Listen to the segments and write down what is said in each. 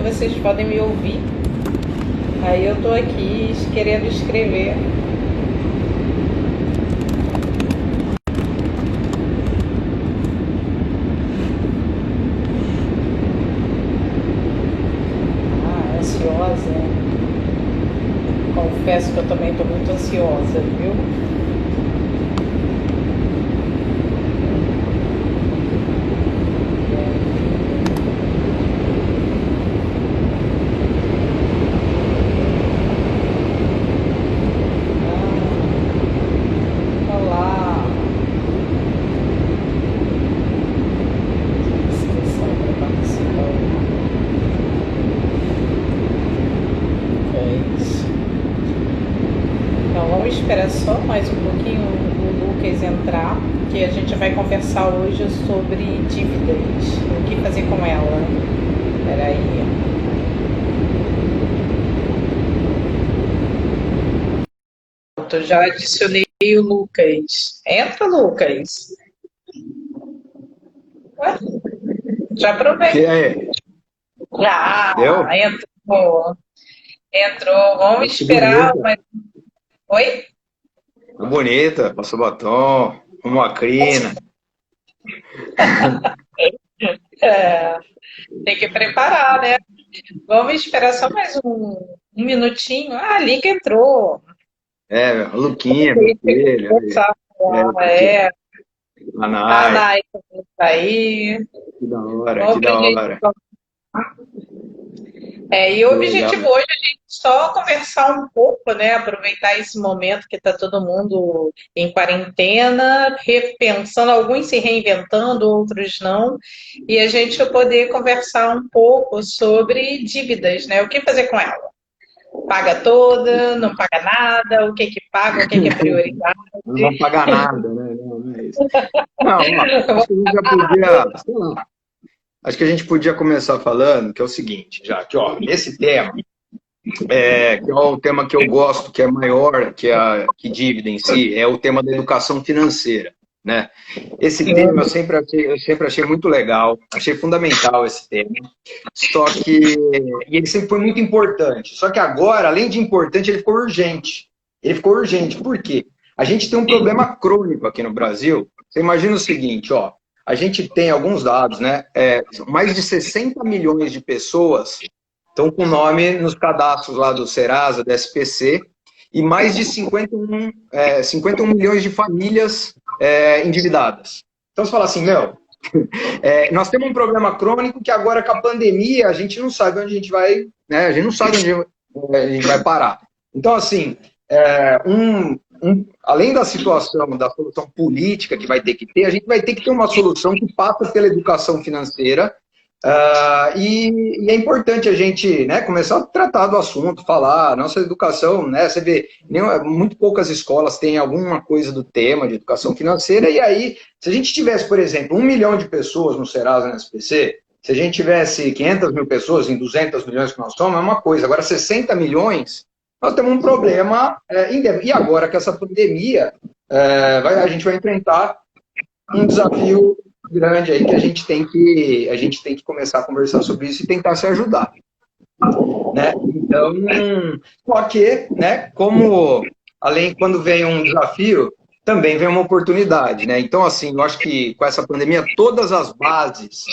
vocês podem me ouvir. Aí eu tô aqui querendo escrever. Ah, ansiosa. Confesso que eu também tô muito ansiosa, viu? Olá. Inscrição para participar. É isso. Então vamos esperar só mais um pouquinho o Lucas entrar, que a gente vai conversar hoje sobre dívidas, o que fazer com ela. Espera aí. Pronto, já adicionei o Lucas. Entra, Lucas. Ué? Já Que aproveita. é? Já, Deu? entrou. Entrou. Vamos Que esperar. bonita. Mas... Oi? Tá bonita. Passou batom, arrumou a crina. É, tem que preparar, né? Vamos esperar só mais um minutinho. Ah, a Liga entrou. É, a Luquinha, meu filho. Conversar com É, ela, é. a A Nai. Nai também tá aí. Que da hora, Vamos que pra da gente. hora. E o Que legal. objetivo hoje é a gente só conversar um pouco, né? Aproveitar esse momento que está todo mundo em quarentena, repensando, alguns se reinventando, outros não, e a gente poder conversar um pouco sobre dívidas, né? O que fazer com ela? Paga toda, não paga nada, o que que paga, o que que é prioridade. Não vão pagar nada, né? Não, não é isso. Não, ó, acho que a gente já podia, sei lá, acho que a gente podia começar falando que é o seguinte, já que, ó, esse tema, que é o tema que eu gosto, que é maior que dívida em si, é o tema da educação financeira, né? Esse tema eu sempre achei muito legal, achei fundamental esse tema, só que, e ele sempre foi muito importante, só que agora, além de importante, ele ficou urgente. Ele ficou urgente, por quê? A gente tem um problema crônico aqui no Brasil. Você imagina o seguinte, ó, a gente tem alguns dados, né? Mais de 60 milhões de pessoas estão com nome nos cadastros lá do Serasa, do SPC, e mais de 51 milhões de famílias endividadas. Então você fala assim, meu, nós temos um problema crônico que agora com a pandemia a gente não sabe onde a gente vai, né? A gente não sabe onde a gente vai parar. Então, assim, além da situação, da solução política que vai ter que ter, a gente vai ter que ter uma solução que passa pela educação financeira. E é importante a gente, né, começar a tratar do assunto, falar. Nossa educação, né, você vê, muito poucas escolas têm alguma coisa do tema de educação financeira, e aí, se a gente tivesse, por exemplo, 1 milhão de pessoas no Serasa, no SPC, se a gente tivesse 500 mil pessoas em 200 milhões que nós somos, é uma coisa. Agora, 60 milhões, nós temos um problema, e agora com essa pandemia, a gente vai enfrentar um desafio grande aí que a gente tem que começar a conversar sobre isso e tentar se ajudar, né? Então, só que, né, como além quando vem um desafio, também vem uma oportunidade, né? Então, assim, eu acho que com essa pandemia todas as bases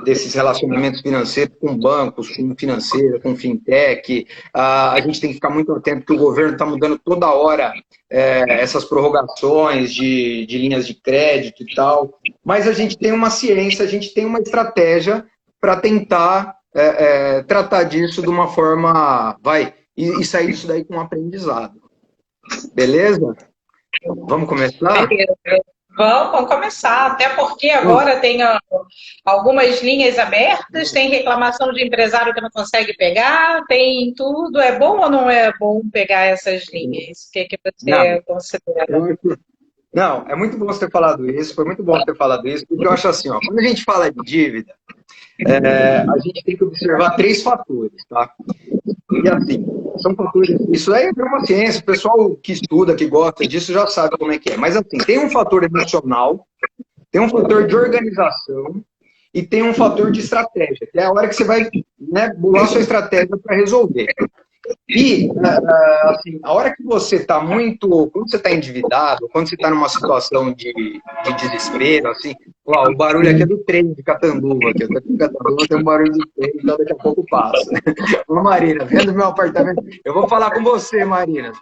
desses relacionamentos financeiros com bancos, com financeira, com fintech, a gente tem que ficar muito atento que o governo está mudando toda hora essas prorrogações de linhas de crédito e tal, mas a gente tem uma ciência, a gente tem uma estratégia para tentar tratar disso de uma forma, e sair disso daí com um aprendizado. Beleza? Vamos começar? Beleza. Vamos começar, até porque agora tem algumas linhas abertas, tem reclamação de empresário que não consegue pegar, tem tudo. É bom ou não é bom pegar essas linhas? O que que Não, você considera? eu acho. Não, é muito bom você ter falado isso, foi muito bom você ter falado isso, porque eu acho assim, ó, quando a gente fala de dívida, a gente tem que observar três fatores, tá? E assim, são fatores, isso aí é uma ciência, o pessoal que estuda, que gosta disso, já sabe como é que é. Mas assim, tem um fator emocional, tem um fator de organização e tem um fator de estratégia, que é a hora que você vai, né, bolar sua estratégia para resolver. E, assim, a hora que você está quando você está endividado, quando você está numa situação de desespero, assim, ó, o barulho aqui é do trem de Catanduva, aqui, eu tô aqui em Catanduva, tem um barulho de trem, então daqui a pouco passa. Ô, Marina, vendo meu apartamento, eu vou falar com você, Marina,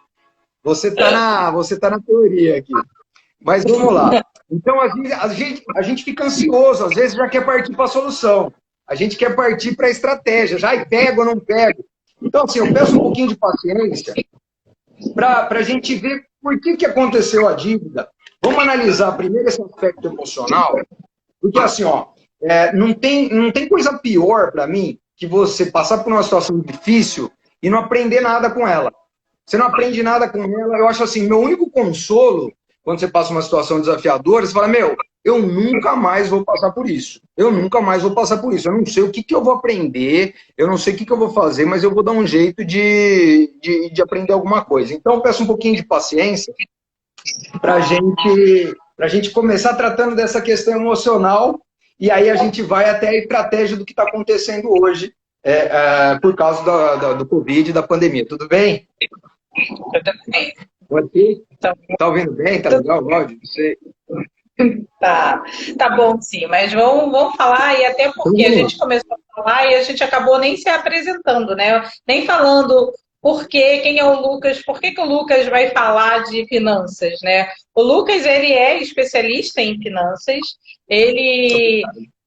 você tá na teoria aqui, mas vamos lá. Então, a gente fica ansioso, às vezes já quer partir para a solução, a gente quer partir para a estratégia, já pego ou não pego. Então, assim, eu peço um pouquinho de paciência para a gente ver por que aconteceu a dívida. Vamos analisar primeiro esse aspecto emocional, porque, assim, ó, não tem coisa pior para mim que você passar por uma situação difícil e não aprender nada com ela. Você não aprende nada com ela. Eu acho assim, meu único consolo, quando você passa uma situação desafiadora, você fala, meu, eu nunca mais vou passar por isso. Eu nunca mais vou passar por isso. Eu não sei o que eu vou aprender, eu não sei o que eu vou fazer, mas eu vou dar um jeito de aprender alguma coisa. Então, eu peço um pouquinho de paciência para a gente começar tratando dessa questão emocional e aí a gente vai até a estratégia do que está acontecendo hoje por causa do Covid e da pandemia. Tudo bem? Tudo bem. Pode? Tá ouvindo bem? Tá legal o áudio? Você... Tá bom, sim, mas vamos falar, e até porque a gente começou a falar e a gente acabou nem se apresentando, né? Nem falando quem é o Lucas, por que o Lucas vai falar de finanças, né? O Lucas, ele é especialista em finanças, ele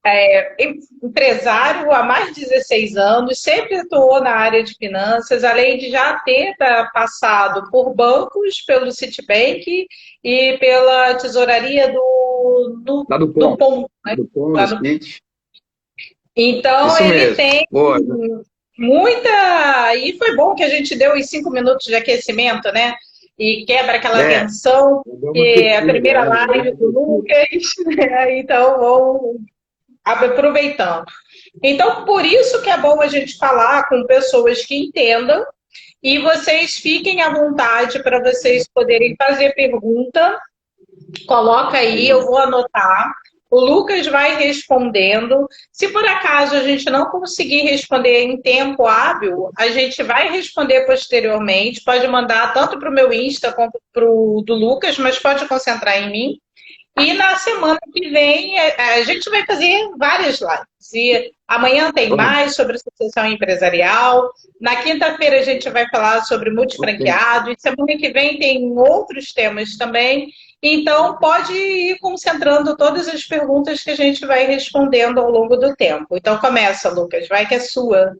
é empresário há mais de 16 anos, sempre atuou na área de finanças, além de já ter passado por bancos, pelo Citibank e pela tesouraria do POM. Né? Do POM, Então, isso ele mesmo. tem Boa. muita... E foi bom que a gente deu os 5 minutos de aquecimento, né? E quebra aquela tensão, que é a primeira live do Lucas, né? Então, vamos aproveitando. Então, por isso que é bom a gente falar com pessoas que entendam e vocês fiquem à vontade para vocês poderem fazer pergunta. Coloca aí, eu vou anotar. O Lucas vai respondendo. Se por acaso a gente não conseguir responder em tempo hábil, a gente vai responder posteriormente. Pode mandar tanto para o meu Insta quanto para o do Lucas, mas pode concentrar em mim. E na semana que vem, a gente vai fazer várias lives. E amanhã tem mais sobre sucessão empresarial. Na quinta-feira a gente vai falar sobre multifranqueado. E semana que vem tem outros temas também. Então, pode ir concentrando todas as perguntas que a gente vai respondendo ao longo do tempo. Então, começa, Lucas. Vai que é sua.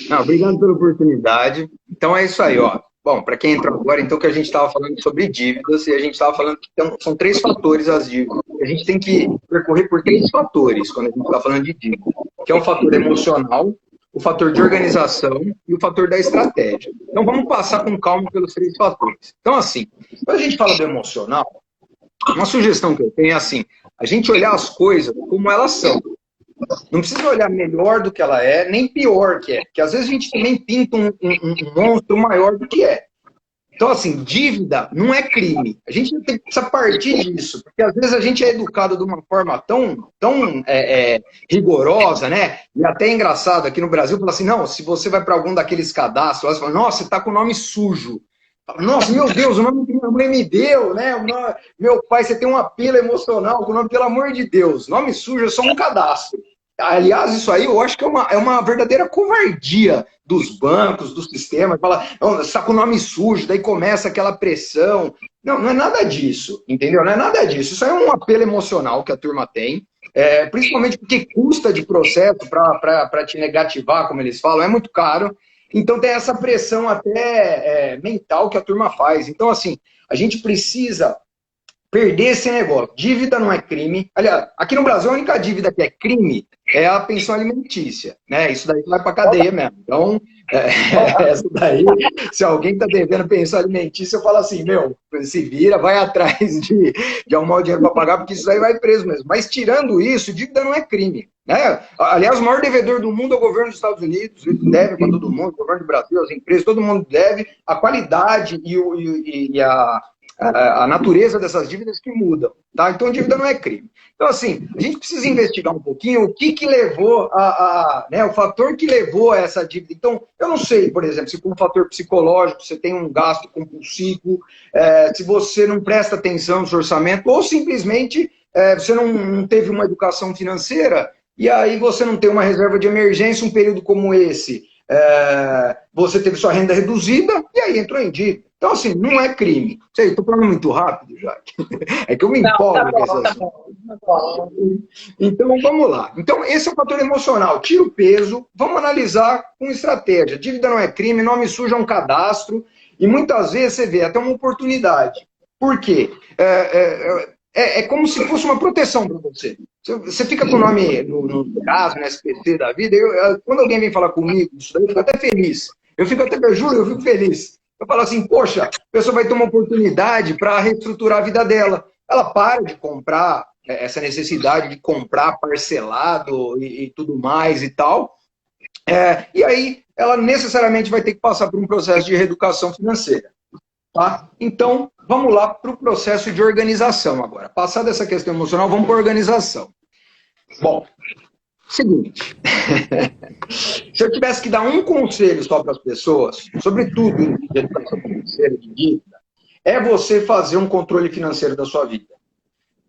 Não, obrigado pela oportunidade. Então, é isso aí, ó. Bom, para quem entrou agora, então, que a gente estava falando sobre dívidas, e a gente estava falando que são 3 fatores as dívidas. A gente tem que percorrer por 3 fatores quando a gente está falando de dívida, que é o fator emocional, o fator de organização e o fator da estratégia. Então, vamos passar com calma pelos 3 fatores. Então, assim, quando a gente fala do emocional, uma sugestão que eu tenho é assim, a gente olhar as coisas como elas são. Não precisa olhar melhor do que ela é, nem pior que é. Porque às vezes a gente também pinta um monstro maior do que é. Então, assim, dívida não é crime. A gente tem que partir disso. Porque às vezes a gente é educado de uma forma tão rigorosa, né? E até engraçado aqui no Brasil, fala assim, não, se você vai para algum daqueles cadastros, você fala, nossa, você está com o nome sujo. Nossa, meu Deus, o nome que minha mãe me deu, né? Meu pai, você tem um apelo emocional com o nome, pelo amor de Deus. Nome sujo é só um cadastro. Aliás, isso aí eu acho que é uma verdadeira covardia dos bancos, do sistema. Fala, você está com o nome sujo, daí começa aquela pressão. Não, não é nada disso, entendeu? Não é nada disso. Isso é um apelo emocional que a turma tem, principalmente porque custa de processo para te negativar, como eles falam, é muito caro. Então tem essa pressão até mental que a turma faz. Então, assim, a gente precisa perder esse negócio. Dívida não é crime. Aliás, aqui no Brasil a única dívida que é crime é a pensão alimentícia, né? Isso daí vai pra cadeia mesmo. Então, essa daí, se alguém tá devendo pensão alimentícia, eu falo assim, meu, se vira, vai atrás de arrumar o dinheiro para pagar, porque isso daí vai preso mesmo. Mas tirando isso, dívida não é crime. Né? Aliás, o maior devedor do mundo é o governo dos Estados Unidos, ele deve para todo mundo, o governo do Brasil, as empresas, todo mundo deve. A qualidade e a natureza dessas dívidas que mudam, tá? Então, dívida não é crime. Então, assim, a gente precisa investigar um pouquinho o que levou né, o fator que levou a essa dívida. Então, eu não sei, por exemplo, se por um fator psicológico, você tem um gasto compulsivo, se você não presta atenção no seu orçamento, ou simplesmente você não teve uma educação financeira, e aí você não tem uma reserva de emergência, um período como esse, você teve sua renda reduzida, e aí entrou em dívida. Então, assim, não é crime. Sei, estou falando muito rápido, Jaque. É que eu me empolgo com essas coisas. Tá bom. Então, vamos lá. Então, esse é o fator emocional. Tira o peso, vamos analisar com estratégia. Dívida não é crime, nome sujo é um cadastro, e muitas vezes você vê até uma oportunidade. Por quê? É como se fosse uma proteção para você. Você fica com o nome no caso, no SPC da vida, quando alguém vem falar comigo, isso daí, eu fico até feliz. Eu juro, eu fico feliz. Eu falo assim, poxa, a pessoa vai ter uma oportunidade para reestruturar a vida dela. Ela para de comprar, essa necessidade de comprar parcelado e tudo mais e tal. E aí, ela necessariamente vai ter que passar por um processo de reeducação financeira. Tá? Então, vamos lá para o processo de organização agora. Passada essa questão emocional, vamos para a organização. Bom, seguinte. Se eu tivesse que dar um conselho só para as pessoas, sobretudo em educação financeira de dívida, é você fazer um controle financeiro da sua vida.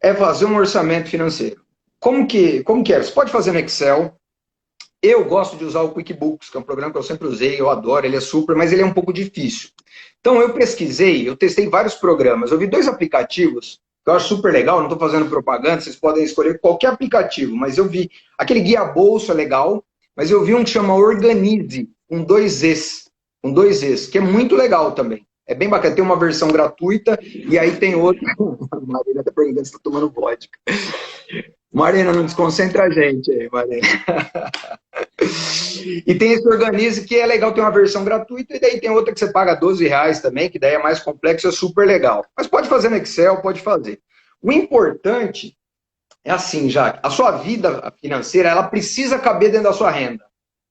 É fazer um orçamento financeiro. Como que é? Você pode fazer no Excel. Eu gosto de usar o QuickBooks, que é um programa que eu sempre usei, eu adoro, ele é super, mas ele é um pouco difícil. Então eu pesquisei, eu testei vários programas, eu vi 2 aplicativos que eu acho super legal, não estou fazendo propaganda, vocês podem escolher qualquer aplicativo, mas eu vi, aquele guia bolsa é legal, mas eu vi um que chama Organize, com 2 Es, que é muito legal também. É bem bacana, tem uma versão gratuita, e aí tem outra. A Marina está perguntando se está tomando vodka. Marina, não desconcentra a gente aí, Marina. E tem esse Organize, que é legal, tem uma versão gratuita, e daí tem outra que você paga R$12 também, que daí é mais complexo, é super legal. Mas pode fazer no Excel, pode fazer. O importante é assim, Jaque, a sua vida financeira, ela precisa caber dentro da sua renda.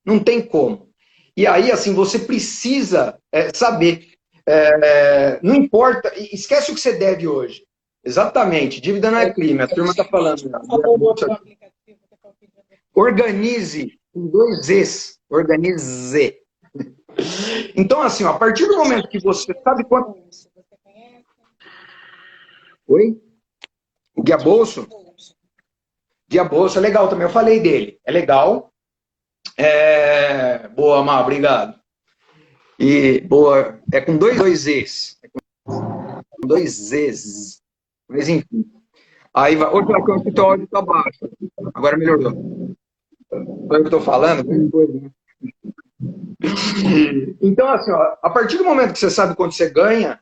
Não tem como. E aí, assim, você precisa saber. Não importa, esquece o que você deve hoje. Exatamente, dívida não é crime, a turma está falando. Organize, com 2 Es, organize. Então, assim, a partir do momento que você sabe quanto... Oi? O Guia Bolso? Guia Bolso é legal também, eu falei dele. É legal. Boa, Mar, obrigado. E, boa, é com 2 Es. Com 2 Es. Mas, enfim. Aí vai. Outra coisa que o teu áudio está baixo. Agora melhorou. Foi o que eu estou falando? Então, assim, ó, a partir do momento que você sabe quanto você ganha,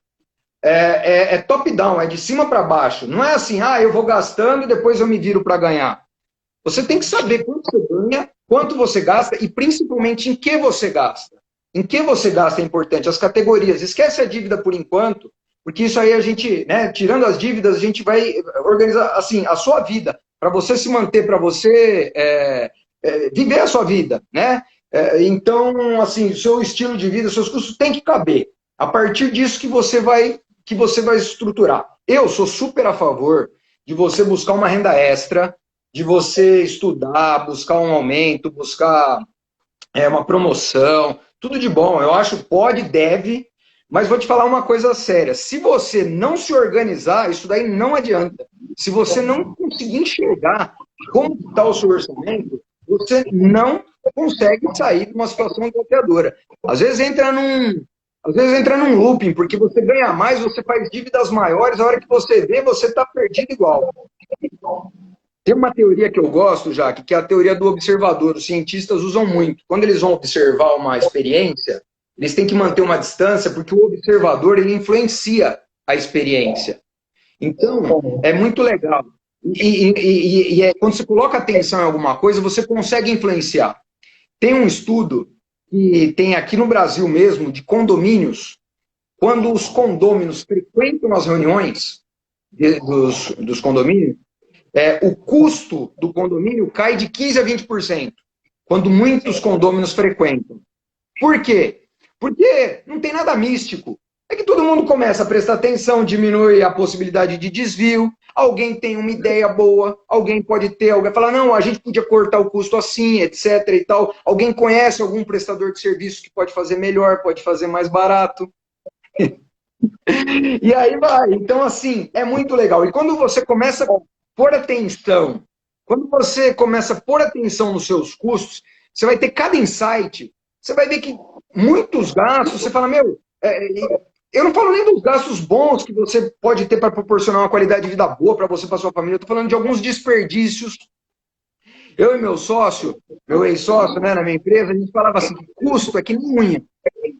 é top-down, é de cima para baixo. Não é assim, eu vou gastando e depois eu me viro para ganhar. Você tem que saber quanto você ganha, quanto você gasta e principalmente em que você gasta. Em que você gasta é importante, as categorias. Esquece a dívida por enquanto, porque isso aí a gente, né, tirando as dívidas, a gente vai organizar assim, a sua vida, para você se manter, para você viver a sua vida, né? Então, assim, o seu estilo de vida, os seus custos têm que caber. A partir disso que você vai estruturar. Eu sou super a favor de você buscar uma renda extra, de você estudar, buscar um aumento, buscar uma promoção, tudo de bom. Eu acho pode, deve, mas vou te falar uma coisa séria. Se você não se organizar, isso daí não adianta. Se você não conseguir enxergar como está o seu orçamento, você não consegue sair de uma situação desafiadora. Às vezes entra num looping, porque você ganha mais, você faz dívidas maiores, a hora que você vê, você está perdido igual. Tem uma teoria que eu gosto, Jaque, que é a teoria do observador. Os cientistas usam muito. Quando eles vão observar uma experiência, eles têm que manter uma distância, porque o observador ele influencia a experiência. Então, é muito legal. Quando você coloca atenção em alguma coisa, você consegue influenciar. Tem um estudo que tem aqui no Brasil mesmo, de condomínios. Quando os condôminos frequentam as reuniões dos condomínios, o custo do condomínio cai de 15% a 20%, quando muitos condôminos frequentam. Por quê? Porque não tem nada místico. é que todo mundo começa a prestar atenção, diminui a possibilidade de desvio, alguém tem uma ideia boa, alguém pode ter, alguém fala, não, a gente podia cortar o custo assim, etc e tal. Alguém conhece algum prestador de serviço que pode fazer melhor, pode fazer mais barato. E aí vai. Então, assim, é muito legal. E quando você começa a pôr atenção, quando você começa a pôr atenção nos seus custos, você vai ter cada insight, você vai ver que muitos gastos, você fala, meu, eu não falo nem dos gastos bons que você pode ter para proporcionar uma qualidade de vida boa para você e para sua família, eu estou falando de alguns desperdícios. Eu e meu sócio, meu ex-sócio, né, na minha empresa, a gente falava assim, custo é que nem unha.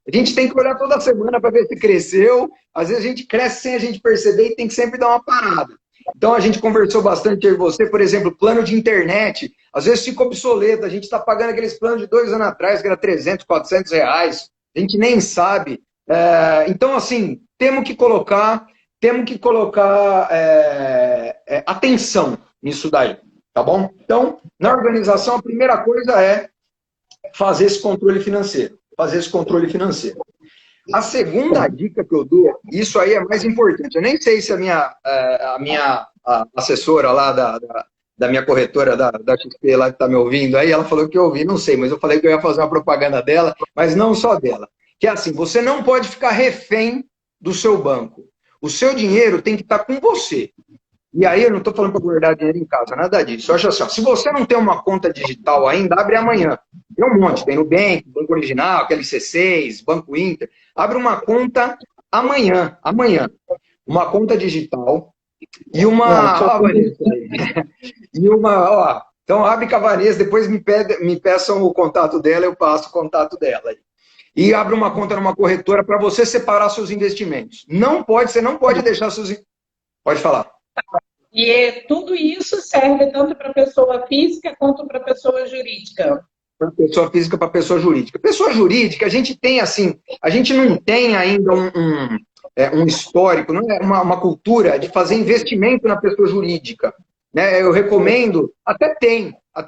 A gente tem que olhar toda semana para ver se cresceu. Às vezes a gente cresce sem a gente perceber e tem que sempre dar uma parada. Então a gente conversou bastante eu e você, por exemplo, plano de internet. Às vezes fica obsoleto. A gente está pagando aqueles planos de 2 anos atrás, que era 300, 400 reais. A gente nem sabe. Então, assim, temos que colocar atenção nisso daí. Tá bom? Então, na organização, a primeira coisa é fazer esse controle financeiro. A segunda dica que eu dou, isso aí é mais importante. Eu nem sei se a minha assessora lá da minha corretora da XP lá que está me ouvindo aí, ela falou que eu ouvi, não sei, mas eu falei que eu ia fazer uma propaganda dela, mas não só dela. Que é assim, você não pode ficar refém do seu banco. O seu dinheiro tem que estar com você. E aí eu não estou falando para guardar dinheiro em casa, nada disso. Eu acho assim, ó, se você não tem uma conta digital ainda, abre amanhã. Tem um monte, tem Nubank, Banco Original, QLC6, Banco Inter. Abre uma conta amanhã. Uma conta digital e uma... então abre com a Vanessa, depois me peçam o contato dela, eu passo o contato dela. E abre uma conta numa corretora para você separar seus investimentos. Você não pode deixar seus... Pode falar. E tudo isso serve tanto para pessoa física quanto para pessoa jurídica. Para pessoa física, para pessoa jurídica. Pessoa jurídica, a gente tem assim, a gente não tem ainda um histórico, não é uma cultura de fazer investimento na pessoa jurídica. Né? Eu recomendo, até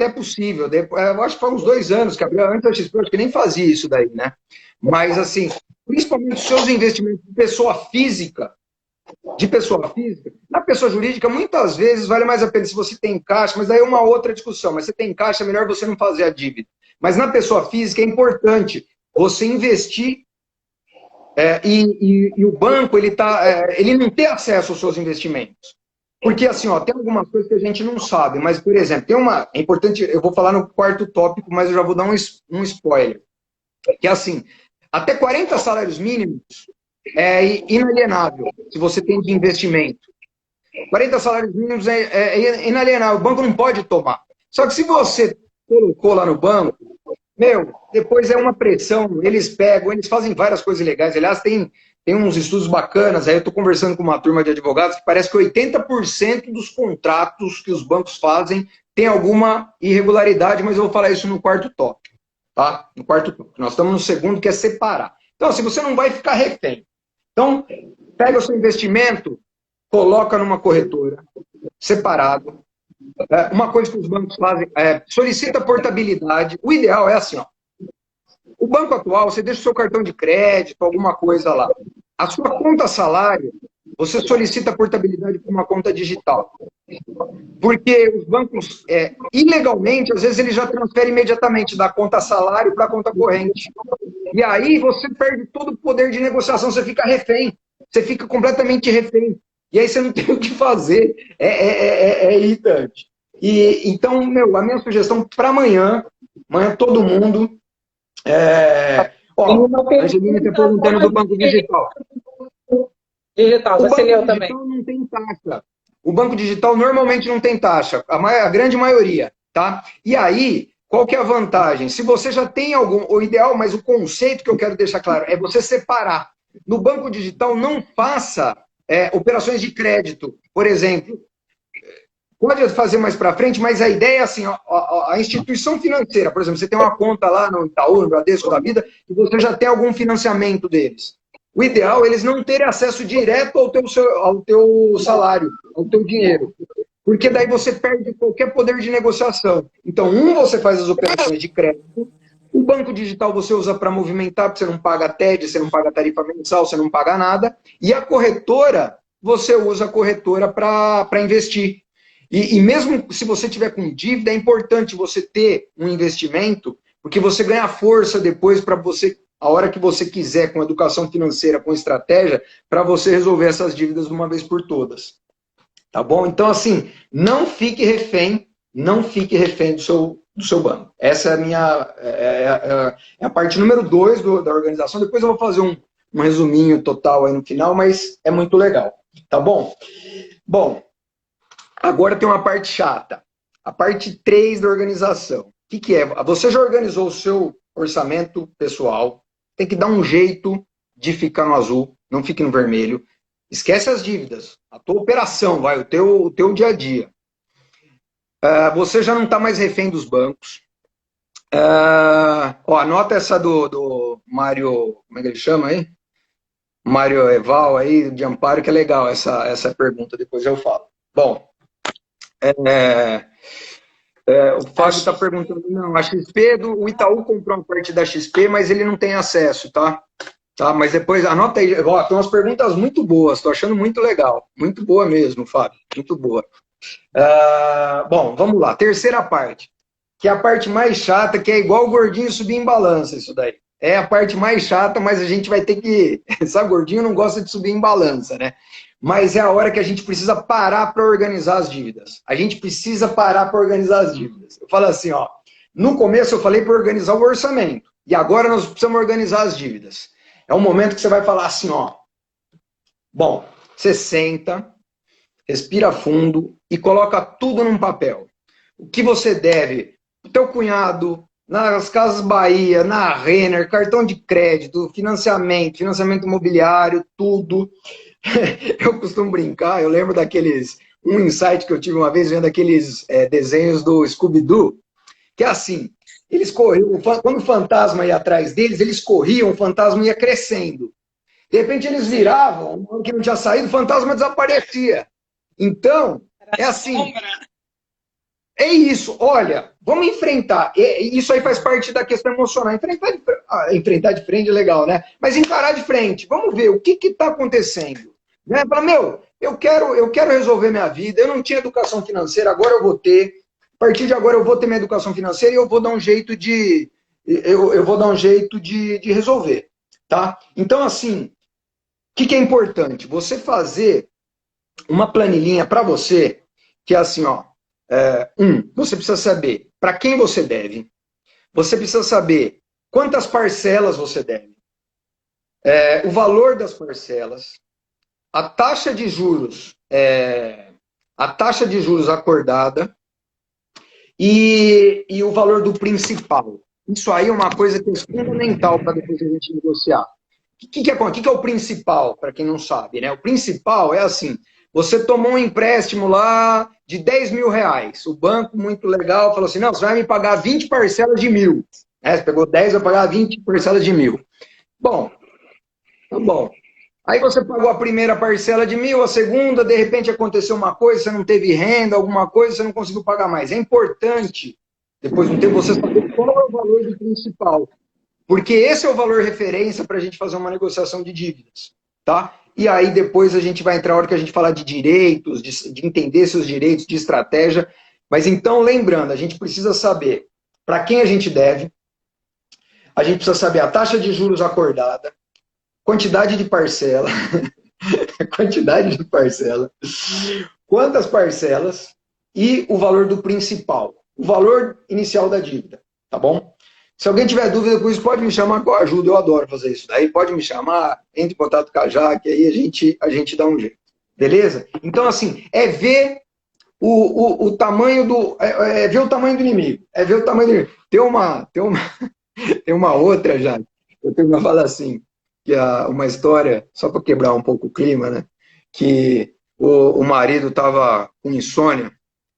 é possível. Eu acho que foi uns 2 anos que abriu, antes da XP, eu acho que nem fazia isso daí, né? Mas assim, principalmente os seus investimentos de pessoa física, na pessoa jurídica, muitas vezes vale mais a pena se você tem caixa, mas aí é uma outra discussão, mas você tem caixa, é melhor você não fazer a dívida. Mas na pessoa física é importante você investir e o banco ele não tem acesso aos seus investimentos. Porque assim, ó, tem algumas coisas que a gente não sabe, mas, por exemplo, é importante, eu vou falar no quarto tópico, mas eu já vou dar um spoiler. Que é assim, até 40 salários mínimos é inalienável, se você tem de investimento. 40 salários mínimos é inalienável, o banco não pode tomar. Só que se você colocou lá no banco, depois é uma pressão, eles fazem várias coisas legais. Aliás, tem uns estudos bacanas, aí eu estou conversando com uma turma de advogados que parece que 80% dos contratos que os bancos fazem tem alguma irregularidade, mas eu vou falar isso no quarto tópico. Tá? No quarto tópico. Nós estamos no segundo, que é separar. Então, assim, você não vai ficar refém. Então, pega o seu investimento, coloca numa corretora, separado. Uma coisa que os bancos fazem solicita portabilidade. O ideal é assim, ó. O banco atual, você deixa o seu cartão de crédito, alguma coisa lá. A sua conta salário, você solicita portabilidade para uma conta digital. Porque os bancos, ilegalmente, às vezes eles já transferem imediatamente da conta salário para a conta corrente. E aí você perde todo o poder de negociação, você fica refém. Você fica completamente refém. E aí você não tem o que fazer. É irritante. Então, a minha sugestão para amanhã todo mundo... a Angelina está perguntando do Banco Digital. Você leu também. O Banco Digital não tem taxa. O Banco Digital normalmente não tem taxa, a grande maioria, tá? E aí, qual que é a vantagem? Se você já tem o ideal, mas o conceito que eu quero deixar claro é você separar. No Banco Digital, não faça operações de crédito, por exemplo. Pode fazer mais para frente, mas a ideia é assim, a instituição financeira, por exemplo, você tem uma conta lá no Itaú, no Bradesco da vida, e você já tem algum financiamento deles. O ideal é eles não terem acesso direto ao teu salário, ao teu dinheiro. Porque daí você perde qualquer poder de negociação. Então, você faz as operações de crédito, O banco digital você usa para movimentar, porque você não paga TED, você não paga tarifa mensal, você não paga nada. E a corretora, você usa a corretora para investir. E mesmo se você tiver com dívida, é importante você ter um investimento, porque você ganha força depois para você, a hora que você quiser, com educação financeira, com estratégia, para você resolver essas dívidas de uma vez por todas. Tá bom? Então, assim, não fique refém do seu banco. Essa é a minha é a parte número 2 da organização. Depois eu vou fazer um resuminho total aí no final, mas é muito legal. Tá bom? Bom, agora tem uma parte chata. A parte 3 da organização. O que é? Você já organizou o seu orçamento pessoal, tem que dar um jeito de ficar no azul, não fique no vermelho. Esquece as dívidas, a tua operação, o teu dia a dia. Você já não está mais refém dos bancos. Anota essa do Mário, como é que ele chama aí? Mário Eval aí, de Amparo, que é legal essa pergunta, depois eu falo. Bom, o Fábio está perguntando, não, a XP, o Itaú comprou uma parte da XP, mas ele não tem acesso, tá? Mas depois, anota aí, tem umas perguntas muito boas, estou achando muito legal, muito boa mesmo, Fábio, muito boa. Bom, vamos lá, terceira parte, que é a parte mais chata, que é igual o gordinho subir em balança, isso daí. É a parte mais chata, mas a gente vai ter que... Sabe, gordinho não gosta de subir em balança, né? Mas é a hora que a gente precisa parar para organizar as dívidas. A gente precisa parar para organizar as dívidas. Eu falo assim, no começo eu falei para organizar o orçamento, e agora nós precisamos organizar as dívidas. É um momento que você vai falar assim, bom, você senta, respira fundo e coloca tudo num papel. O que você deve, o teu cunhado, nas Casas Bahia, na Renner, cartão de crédito, financiamento imobiliário, tudo. Eu costumo brincar, eu lembro um insight que eu tive uma vez vendo aqueles desenhos do Scooby-Doo, que é assim, eles corriam, quando o fantasma ia atrás deles, eles corriam, o fantasma ia crescendo. De repente eles viravam, que não tinha saído, o fantasma desaparecia. Então, é assim, é isso, olha, vamos enfrentar, isso aí faz parte da questão emocional, enfrentar de frente é legal, né? Mas encarar de frente, vamos ver o que está acontecendo. Né? Fala, eu quero resolver minha vida, eu não tinha educação financeira, agora eu vou ter, a partir de agora eu vou ter minha educação financeira e eu vou dar um jeito de resolver, tá? Então, assim, o que é importante? Você fazer uma planilhinha para você, que é assim, você precisa saber para quem você deve, você precisa saber quantas parcelas você deve, o valor das parcelas, a taxa de juros acordada e o valor do principal. Isso aí é uma coisa que é fundamental para depois a gente negociar. O que é o principal, para quem não sabe, né? O principal é assim, você tomou um empréstimo lá de 10 mil reais. O banco, muito legal, falou assim, não, você vai me pagar 20 parcelas de 1.000. Você pegou 10, vai pagar 20 parcelas de 1.000. Bom, tá bom. Aí você pagou a primeira parcela de 1.000, a segunda, de repente aconteceu uma coisa, você não teve renda, alguma coisa, você não conseguiu pagar mais. É importante, depois de um tempo, você saber qual é o valor do principal. Porque esse é o valor referência para a gente fazer uma negociação de dívidas, tá? E aí depois a gente vai entrar na hora que a gente falar de direitos, de entender seus direitos, de estratégia. Mas então, lembrando, a gente precisa saber para quem a gente deve, a gente precisa saber a taxa de juros acordada, quantidade de parcela, quantas parcelas e o valor do principal, o valor inicial da dívida, tá bom? Se alguém tiver dúvida com isso, pode me chamar que eu ajudo, eu adoro fazer isso daí, pode me chamar, entre em contato com a Jaque, aí a gente dá um jeito, beleza? Então, assim, é ver o tamanho do... É ver o tamanho do inimigo, Tem uma outra, Jaque, eu tenho uma fala assim, que é uma história, só para quebrar um pouco o clima, né? Que o marido estava com insônia,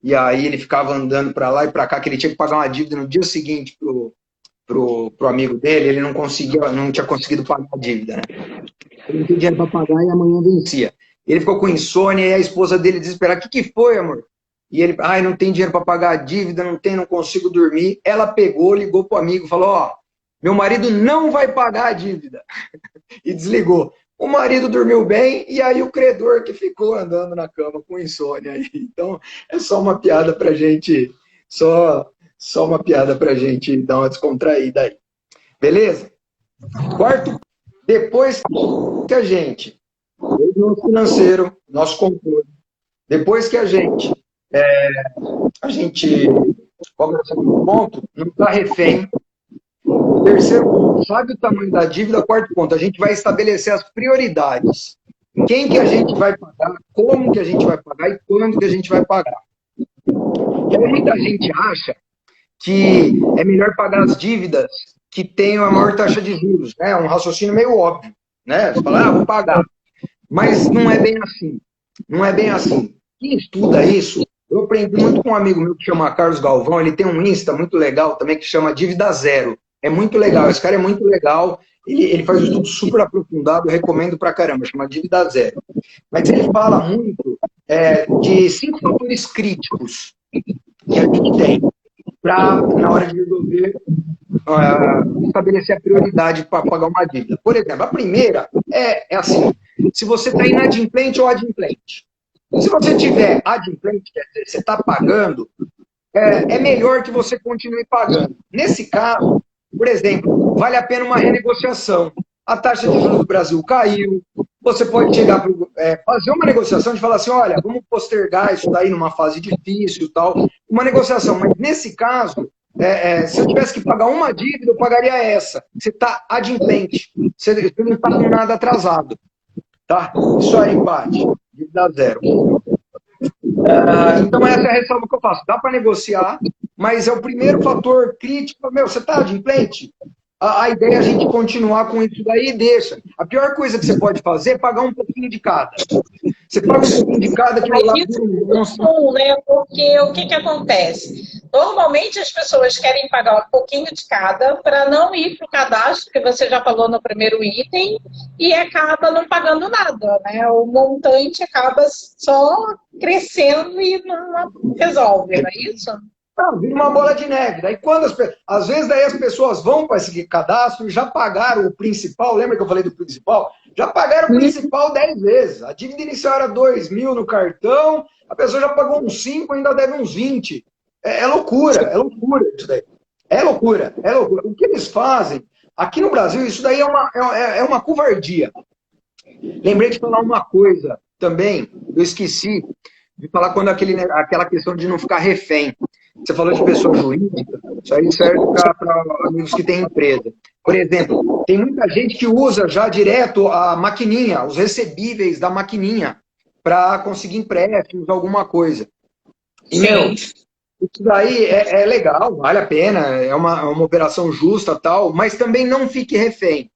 e aí ele ficava andando para lá e para cá, que ele tinha que pagar uma dívida no dia seguinte pro amigo dele, ele não tinha conseguido pagar a dívida, né? Ele não tinha dinheiro para pagar e amanhã vencia. Ele ficou com insônia e a esposa dele desesperada, o que foi, amor? E ele, não tem dinheiro para pagar a dívida, não consigo dormir. Ela pegou, ligou pro amigo, falou, meu marido não vai pagar a dívida. E desligou. O marido dormiu bem e aí o credor que ficou andando na cama com insônia. Então, é só uma piada pra gente, só uma piada pra gente dar uma descontraída aí. Beleza? Quarto, depois que a gente, no financeiro, nosso controle, depois que a gente, qual é o segundo ponto? Não está refém. Terceiro ponto, sabe o tamanho da dívida? Quarto ponto, a gente vai estabelecer as prioridades. Quem que a gente vai pagar, como que a gente vai pagar e quando que a gente vai pagar. E aí muita gente acha que é melhor pagar as dívidas que tenham a maior taxa de juros, né? É um raciocínio meio óbvio, né? Você fala, vou pagar. Mas não é bem assim. Não é bem assim. Quem estuda isso, eu aprendi muito com um amigo meu que chama Carlos Galvão, ele tem um Insta muito legal também que chama Dívida Zero. É muito legal, esse cara é muito legal, ele faz um estudo super aprofundado, eu recomendo pra caramba, chama Dívida Zero. Mas ele fala muito de 5 fatores críticos que a gente tem na hora de resolver, estabelecer a prioridade para pagar uma dívida. Por exemplo, a primeira é assim, se você está inadimplente ou adimplente. Se você tiver adimplente, quer dizer, você está pagando, é melhor que você continue pagando. Nesse caso, por exemplo, vale a pena uma renegociação. A taxa de juros do Brasil caiu, você pode chegar para fazer uma negociação de falar assim, olha, vamos postergar isso daí numa fase difícil e tal, uma negociação. Mas nesse caso, se eu tivesse que pagar uma dívida, eu pagaria essa. Você está adimplente, você não está com nada atrasado. Tá? Isso aí, bate. Dívida zero. Então essa é a ressalva que eu faço. Dá para negociar, mas é o primeiro fator crítico. Meu, você está adimplente? A ideia é a gente continuar com isso daí e deixa. A pior coisa que você pode fazer é pagar um pouquinho de cada. Você paga um pouquinho de cada que Mas isso é bom, né? Porque o que acontece? Normalmente as pessoas querem pagar um pouquinho de cada para não ir para o cadastro, que você já falou no primeiro item, e acaba não pagando nada, né? O montante acaba só crescendo e não resolve, não é isso? Não, vira uma bola de neve. Daí quando às vezes daí as pessoas vão para esse cadastro e já pagaram o principal, lembra que eu falei do principal? Já pagaram o principal 10 vezes. A dívida inicial era 2.000 no cartão, a pessoa já pagou uns 5, ainda deve uns 20. É loucura isso daí. É loucura. O que eles fazem, aqui no Brasil, isso daí é uma covardia. Lembrei de falar uma coisa também, eu esqueci de falar quando aquela questão de não ficar refém. Você falou de pessoa jurídica, isso aí serve para amigos que têm empresa. Por exemplo, tem muita gente que usa já direto a maquininha, os recebíveis da maquininha, para conseguir empréstimos, alguma coisa. E, meu, isso daí é legal, vale a pena, é uma operação justa tal, mas também não fique refém.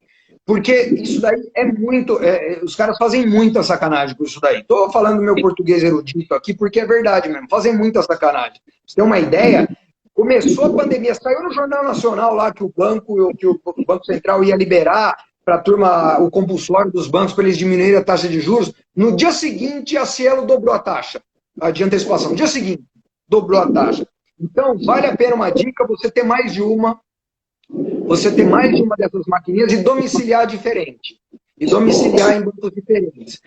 Porque isso daí é muito... os caras fazem muita sacanagem com isso daí. Estou falando meu português erudito aqui porque é verdade mesmo. Fazem muita sacanagem. Você tem uma ideia? Começou a pandemia, saiu no Jornal Nacional lá que o Banco Central ia liberar para a turma o compulsório dos bancos para eles diminuírem a taxa de juros. No dia seguinte, a Cielo dobrou a taxa de antecipação. No dia seguinte, dobrou a taxa. Então, vale a pena uma dica, você ter mais de uma dessas maquininhas e domiciliar diferente. E domiciliar em bancos diferentes.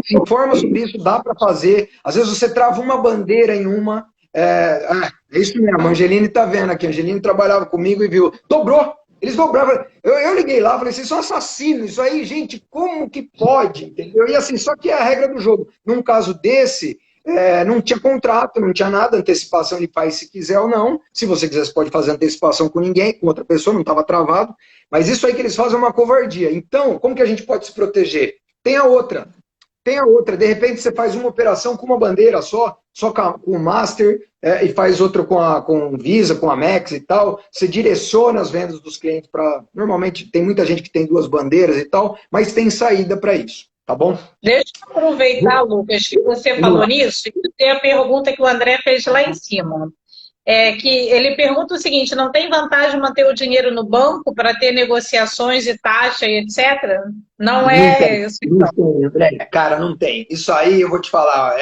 Se informa sobre isso, dá para fazer. Às vezes você trava uma bandeira em uma. É isso mesmo, a Angeline está vendo aqui. A Angeline trabalhava comigo e viu. Dobrou! Eles dobravam. Eu liguei lá e falei, vocês são assassinos. Isso aí, gente, como que pode? Entendeu? E assim, só que é a regra do jogo. Num caso desse, não tinha contrato, não tinha nada, antecipação ele faz se quiser ou não. Se você quiser, você pode fazer antecipação com ninguém, com outra pessoa, não estava travado. Mas isso aí que eles fazem é uma covardia. Então, como que a gente pode se proteger? Tem a outra. De repente você faz uma operação com uma bandeira só com o Master, e faz outra com Visa, com a Amex e tal. Você direciona as vendas dos clientes para... Normalmente tem muita gente que tem 2 bandeiras e tal, mas tem saída para isso. Tá bom? Deixa eu aproveitar, Lucas, que você falou nisso, e tem a pergunta que o André fez lá em cima. Que ele pergunta o seguinte, não tem vantagem manter o dinheiro no banco para ter negociações de taxa e etc? Não é isso. Não tem, André. Cara, não tem. Isso aí, eu vou te falar,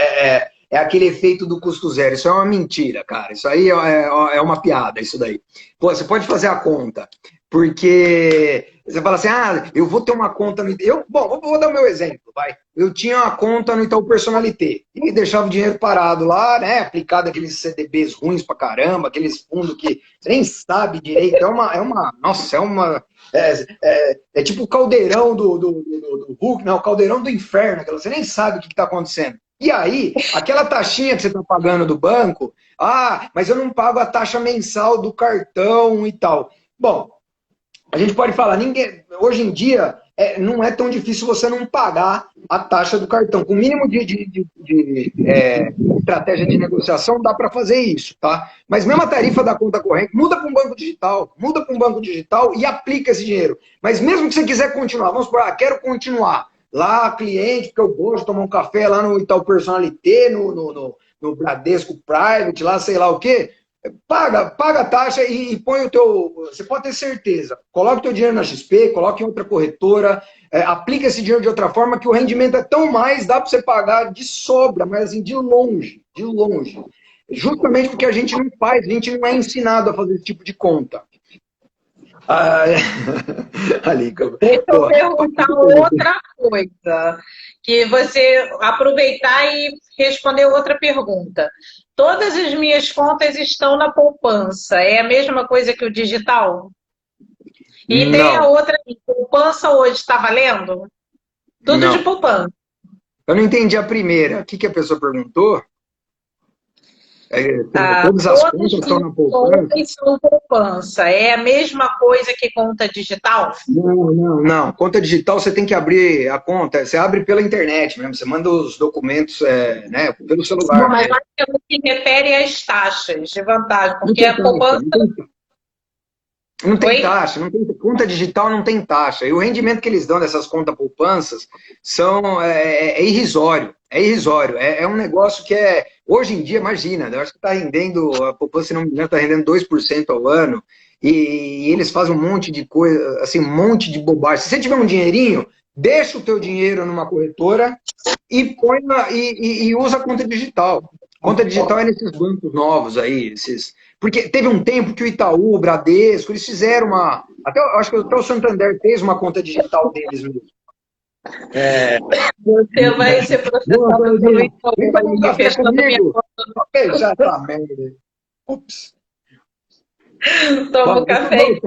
é aquele efeito do custo zero. Isso é uma mentira, cara. Isso aí é uma piada, isso daí. Pô, você pode fazer a conta, porque você fala assim, eu vou ter uma conta no Itaú. Bom, vou dar o meu exemplo, vai. Eu tinha uma conta no Itaú Personalité e deixava o dinheiro parado lá, né? Aplicado aqueles CDBs ruins pra caramba, aqueles fundos que você nem sabe direito. É tipo o caldeirão do Hulk, não, o caldeirão do inferno, você nem sabe o que está acontecendo. E aí, aquela taxinha que você está pagando do banco, mas eu não pago a taxa mensal do cartão e tal. Bom, a gente pode falar, hoje em dia não é tão difícil você não pagar a taxa do cartão. Com o mínimo de estratégia de negociação, dá para fazer isso, tá? Mas mesmo a tarifa da conta corrente, muda para um banco digital e aplica esse dinheiro. Mas mesmo que você quiser continuar, vamos supor, quero continuar lá, cliente, porque eu gosto de tomar um café lá no Itaú Personalité, no Bradesco Private, lá sei lá o quê, paga a taxa e põe o teu... Você pode ter certeza. Coloca o teu dinheiro na XP, coloca em outra corretora, aplica esse dinheiro de outra forma que o rendimento é tão mais, dá para você pagar de sobra, mas assim, de longe. Justamente porque a gente não é ensinado a fazer esse tipo de conta. Ali, deixa eu perguntar outra coisa, que você aproveitar e responder outra pergunta. Todas as minhas contas estão na poupança. É a mesma coisa que o digital? E não. tem a outra, poupança hoje está valendo? Tudo não. de poupança. Eu não entendi a primeira. O que a pessoa perguntou? Todas as contas estão na poupança. É a mesma coisa que conta digital? Não. Conta digital você tem que abrir a conta. Você abre pela internet mesmo. Você manda os documentos pelo celular. Não, mas acho que se refere às taxas de vantagem, porque a poupança... Não tem taxa, conta digital não tem taxa. E o rendimento que eles dão dessas contas poupanças é irrisório. É um negócio que hoje em dia, imagina, eu acho que está rendendo, a poupança, se não me engano, está rendendo 2% ao ano, e eles fazem um monte de coisa, assim, um monte de bobagem. Se você tiver um dinheirinho, deixa o teu dinheiro numa corretora e e usa a conta digital. Conta digital é nesses bancos novos aí, porque teve um tempo que o Itaú, o Bradesco, eles fizeram acho que até o Santander fez uma conta digital deles mesmo. Você vai ser processado pelo Itaú. Vem tomar um café comigo. Já tá merda. Ups. Toma um café e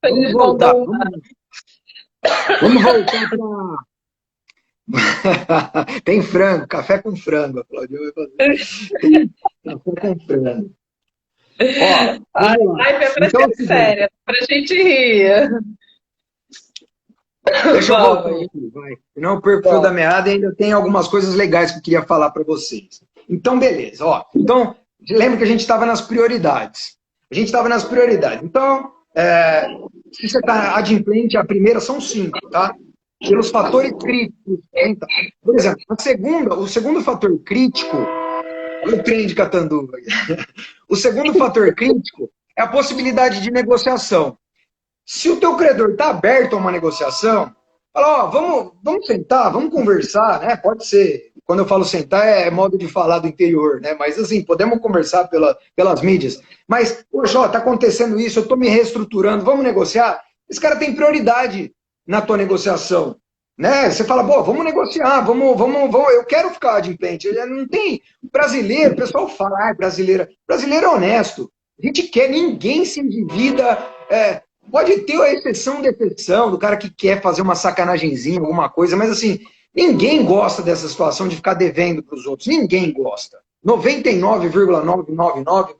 vamos voltar. Vamos voltar para... Tem frango, café com frango. A Claudia vai fazer. Café com frango. Pra ser séria, pra gente rir. Deixa eu voltar aqui, vai. Senão eu perco o fio da meada e ainda tem algumas coisas legais que eu queria falar para vocês. Então, beleza. Então, lembra que a gente estava nas prioridades. Então, se você está adimplente, a primeira são 5, tá? Pelos fatores críticos. Por exemplo, o segundo fator crítico, o trem de Catanduva. O segundo fator crítico é a possibilidade de negociação. Se o teu credor está aberto a uma negociação, fala, vamos sentar, vamos conversar, né? Pode ser, quando eu falo sentar, é modo de falar do interior, né? Mas assim, podemos conversar pelas mídias. Mas, poxa, está acontecendo isso, eu estou me reestruturando, vamos negociar? Esse cara tem prioridade na tua negociação, né? Você fala, vamos negociar, vamos, eu quero ficar adimplente. Ele não tem brasileiro, o pessoal fala, brasileiro é honesto. A gente quer, ninguém se endivida, pode ter a exceção de exceção do cara que quer fazer uma sacanagemzinha, alguma coisa, mas assim, ninguém gosta dessa situação de ficar devendo para os outros, ninguém gosta. 99,999,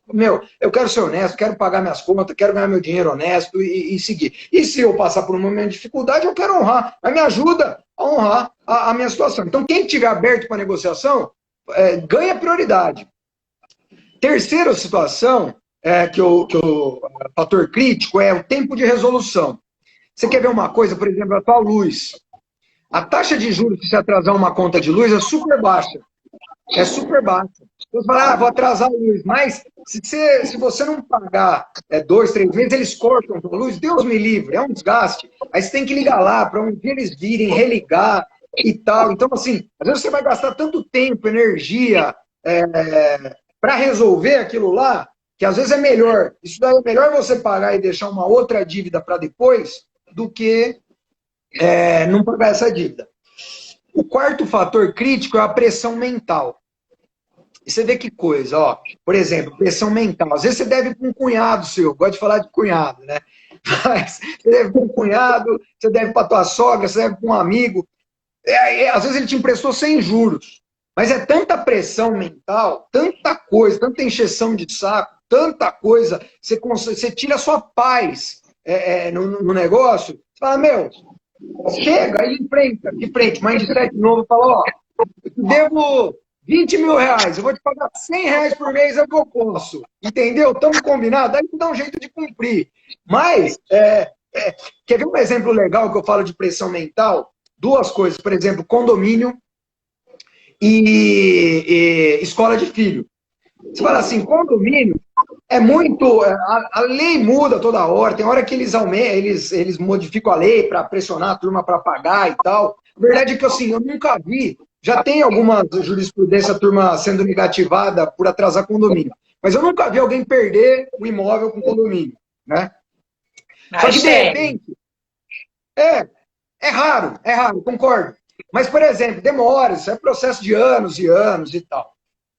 eu quero ser honesto, quero pagar minhas contas, quero ganhar meu dinheiro honesto e seguir. E se eu passar por um momento de dificuldade, eu quero honrar, mas me ajuda a honrar a minha situação. Então, quem estiver aberto para negociação, ganha prioridade. Terceira situação, que o fator crítico é o tempo de resolução. Você quer ver uma coisa, por exemplo, a tua luz. A taxa de juros, se você atrasar uma conta de luz, é super baixa. Você fala, vou atrasar a luz. Mas, se você não pagar 2, 3 meses, eles cortam a luz. Deus me livre, é um desgaste. Aí você tem que ligar lá, para um dia eles virem, religar e tal. Então, assim, às vezes você vai gastar tanto tempo, energia, para resolver aquilo lá, que às vezes é melhor, isso daí é melhor você pagar e deixar uma outra dívida para depois, do que não pagar essa dívida. O quarto fator crítico é a pressão mental. E você vê que coisa, ó. Por exemplo, pressão mental. Às vezes você deve para um cunhado seu, gosto de falar de cunhado, né? Mas você deve para um cunhado, você deve para tua sogra, você deve para um amigo. Às vezes ele te emprestou sem juros. Mas é tanta pressão mental, tanta coisa, tanta encheção de saco, tanta coisa, você tira a sua paz no negócio, você fala, meu, chega, aí de frente, mindset novo, fala, ó, eu te devo 20 mil reais, eu vou te pagar 100 reais por mês, é o que eu posso, entendeu? Estamos combinados, aí tu dá um jeito de cumprir. Mas, quer ver um exemplo legal que eu falo de pressão mental? Duas coisas, por exemplo, condomínio e escola de filho. Você fala assim, condomínio é muito... A lei muda toda hora, tem hora que eles modificam a lei para pressionar a turma para pagar e tal. A verdade é que assim, eu nunca vi, já tem alguma jurisprudência, a turma sendo negativada por atrasar condomínio, mas eu nunca vi alguém perder o imóvel com condomínio, né? Só que de repente... É raro, concordo. Mas, por exemplo, demora, isso é processo de anos e anos e tal.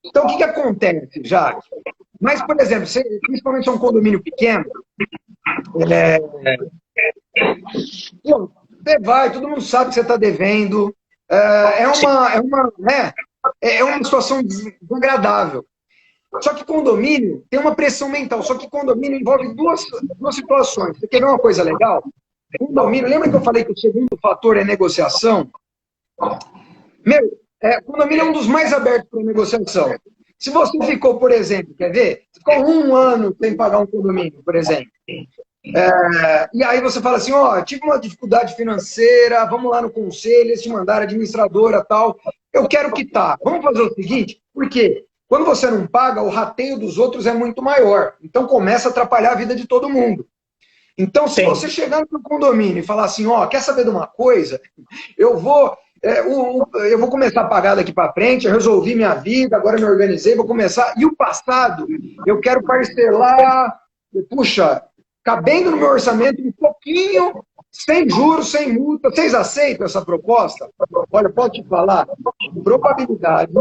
Então, o que acontece, Jacques? Mas, por exemplo, principalmente se é um condomínio pequeno, você vai, todo mundo sabe que você está devendo, é uma situação desagradável. Só que condomínio tem uma pressão mental, só que condomínio envolve duas situações. Você quer ver uma coisa legal? Condomínio, lembra que eu falei que o segundo fator é negociação? Condomínio é um dos mais abertos para negociação. Se você ficou, por exemplo, quer ver? Ficou 1 ano sem pagar um condomínio, por exemplo. E aí você fala assim, ó, tive uma dificuldade financeira, vamos lá no conselho, eles te mandaram administradora tal, eu quero quitar. Vamos fazer o seguinte, porque quando você não paga, o rateio dos outros é muito maior. Então começa a atrapalhar a vida de todo mundo. Então, se você chegar no condomínio e falar assim, ó, quer saber de uma coisa? Eu vou começar a pagar daqui para frente, eu resolvi minha vida, agora me organizei, vou começar. E o passado, eu quero parcelar, puxa, cabendo no meu orçamento um pouquinho, sem juros, sem multa. Vocês aceitam essa proposta? Olha, pode te falar, a probabilidade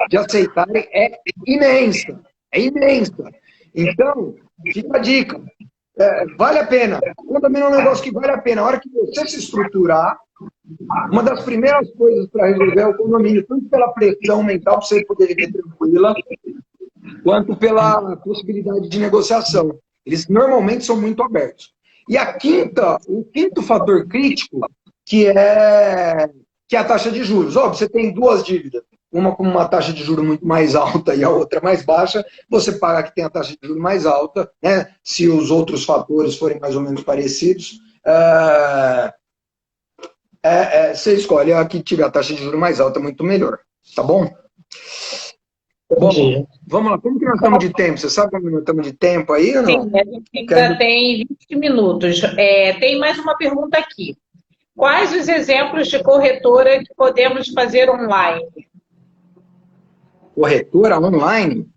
de aceitarem é imensa. É imensa. Então, fica a dica. Vale a pena. Condomínio é um negócio que vale a pena. A hora que você se estruturar, uma das primeiras coisas para resolver é o condomínio, tanto pela pressão mental para você poder viver tranquila, quanto pela possibilidade de negociação. Eles normalmente são muito abertos. E o quinto fator crítico, que é a taxa de juros. Óbvio, você tem duas dívidas. Uma com uma taxa de juros muito mais alta e a outra mais baixa, você paga que tem a taxa de juros mais alta, né? Se os outros fatores forem mais ou menos parecidos, você escolhe a que tiver a taxa de juros mais alta, muito melhor. Tá bom? Bom, vamos lá. Como que nós estamos de tempo? Você sabe como nós estamos de tempo aí ou não? Sim, a gente ainda tem 20 minutos. Tem mais uma pergunta aqui. Quais os exemplos de corretora que podemos fazer online? Corretora online?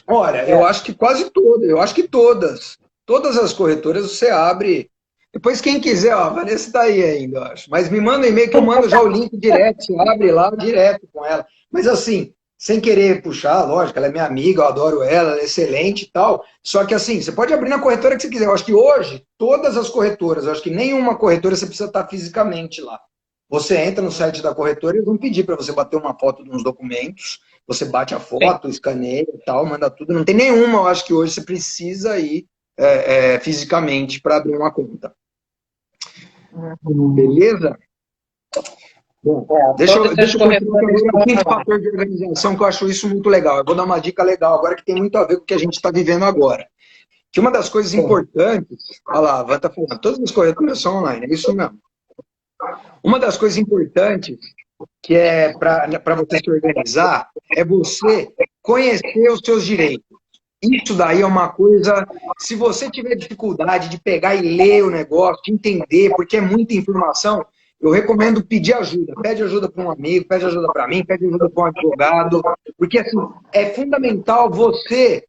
Olha, eu acho que quase todas. Eu acho que todas. Todas as corretoras você abre. Depois, quem quiser, ó, a Vanessa está aí ainda, eu acho. Mas me manda um e-mail que eu mando já o link direto. Você abre lá direto com ela. Mas assim, sem querer puxar, lógico, ela é minha amiga, eu adoro ela, ela é excelente e tal. Só que assim, você pode abrir na corretora que você quiser. Eu acho que hoje, todas as corretoras, eu acho que nenhuma corretora você precisa estar fisicamente lá. Você entra no site da corretora e eles vão pedir para você bater uma foto de uns documentos. Você bate a foto, escaneia e tal, manda tudo. Não tem nenhuma, eu acho que hoje você precisa ir fisicamente para abrir uma conta. Beleza? Bom, deixa eu continuar com o quinto fator de organização, que eu acho isso muito legal. Eu vou dar uma dica legal agora que tem muito a ver com o que a gente está vivendo agora. Que uma das coisas importantes... Olha lá, a Van está falando, todas as corretoras são online, é isso mesmo. Uma das coisas importantes que é para você se organizar é você conhecer os seus direitos. Isso daí é uma coisa, se você tiver dificuldade de pegar e ler o negócio, de entender, porque é muita informação, eu recomendo pedir ajuda. Pede ajuda para um amigo, pede ajuda para mim, pede ajuda para um advogado, porque assim, é fundamental você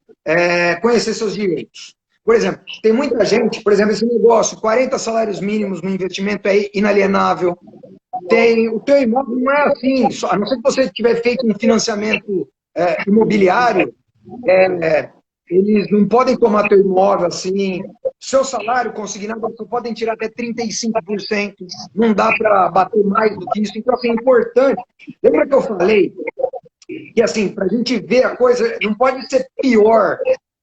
conhecer seus direitos. Por exemplo, tem muita gente, por exemplo, esse negócio, 40 salários mínimos no investimento é inalienável. O teu imóvel não é assim, a não ser que você tiver feito um financiamento imobiliário, eles não podem tomar teu imóvel assim. Seu salário consignado, só podem tirar até 35%. Não dá para bater mais do que isso. Então, assim, é importante. Lembra que eu falei que, assim, para a gente ver a coisa, não pode ser pior.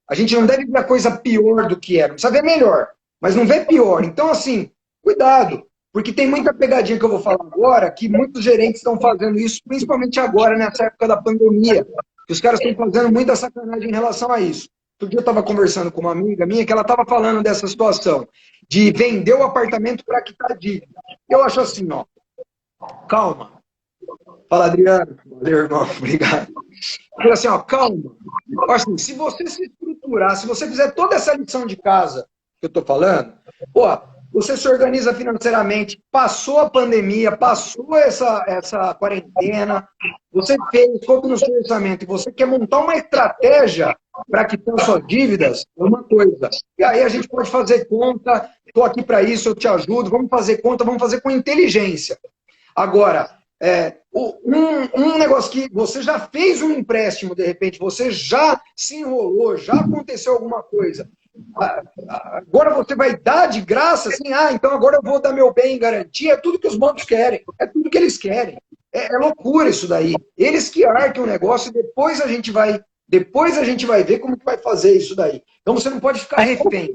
A gente não deve ver a coisa pior do que é. Não precisa ver melhor, mas não vê pior. Então, assim, cuidado. Porque tem muita pegadinha que eu vou falar agora, que muitos gerentes estão fazendo isso, principalmente agora, nessa época da pandemia. Que os caras estão fazendo muita sacanagem em relação a isso. Outro dia eu estava conversando com uma amiga minha que ela estava falando dessa situação, de vender o apartamento para quitar dívida. Eu acho assim, ó, calma. Fala, Adriano. Valeu, irmão. Obrigado. Fala assim, ó, calma. Assim, se você se estruturar, se você fizer toda essa lição de casa que eu estou falando, pô, você se organiza financeiramente, passou a pandemia, passou essa quarentena, você fez todo no seu orçamento e você quer montar uma estratégia para quitar suas dívidas, é uma coisa. E aí a gente pode fazer conta, estou aqui para isso, eu te ajudo, vamos fazer conta, vamos fazer com inteligência. Agora, um negócio que você já fez um empréstimo, de repente, você já se enrolou, já aconteceu alguma coisa. Agora você vai dar de graça, assim, então agora eu vou dar meu bem em garantia, é tudo que os bancos querem, é tudo que eles querem. É loucura isso daí. Eles que arquem o negócio e depois a gente vai ver como que vai fazer isso daí. Então você não pode ficar refém.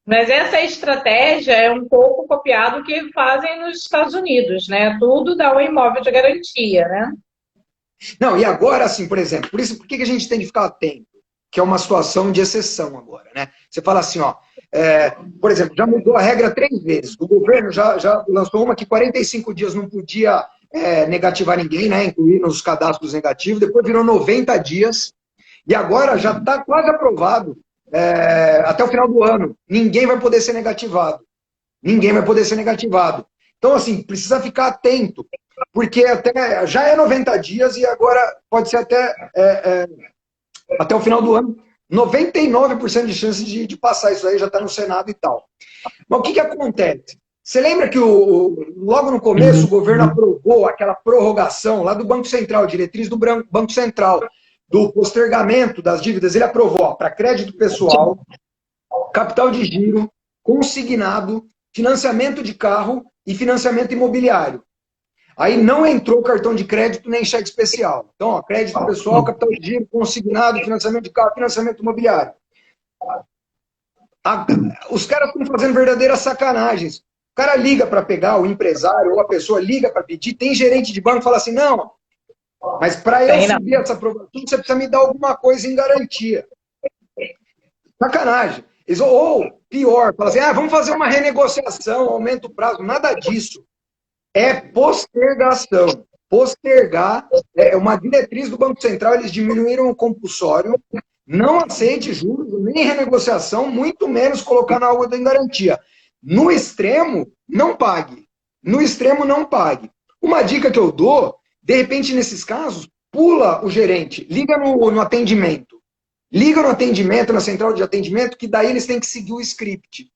Mas essa estratégia é um pouco copiado do que fazem nos Estados Unidos, né? Tudo dá um imóvel de garantia, né? Não, e agora, assim, por exemplo, por que a gente tem que ficar atento? Que é uma situação de exceção agora, né? Você fala assim, ó, por exemplo, já mudou a regra 3 vezes. O governo já lançou uma que 45 dias não podia negativar ninguém, né? Incluir nos cadastros negativos. Depois virou 90 dias. E agora já está quase aprovado. Até o final do ano. Ninguém vai poder ser negativado. Ninguém vai poder ser negativado. Então, assim, precisa ficar atento. Porque já é 90 dias e agora pode ser até o final do ano, 99% de chance de passar isso aí, já está no Senado e tal. Mas o que acontece? Você lembra que logo no começo o governo aprovou aquela prorrogação lá do Banco Central, diretriz do Banco Central, do postergamento das dívidas, ele aprovou para crédito pessoal, capital de giro, consignado, financiamento de carro e financiamento imobiliário. Aí não entrou cartão de crédito nem cheque especial. Então, ó, crédito pessoal, capital de giro, consignado, financiamento de carro, financiamento imobiliário. Os caras estão fazendo verdadeiras sacanagens. O cara liga para pegar, o empresário ou a pessoa liga para pedir, tem gerente de banco que fala assim, não, mas para eu subir essa aprovação, você precisa me dar alguma coisa em garantia. Sacanagem. Ou pior, fala assim, vamos fazer uma renegociação, aumenta o prazo, nada disso. É postergação. Postergar é uma diretriz do Banco Central, eles diminuíram o compulsório, não aceite juros, nem renegociação, muito menos colocar na ordem em garantia. No extremo, não pague. No extremo, não pague. Uma dica que eu dou, de repente, nesses casos, pula o gerente, liga no atendimento. Liga no atendimento, na central de atendimento, que daí eles têm que seguir o script.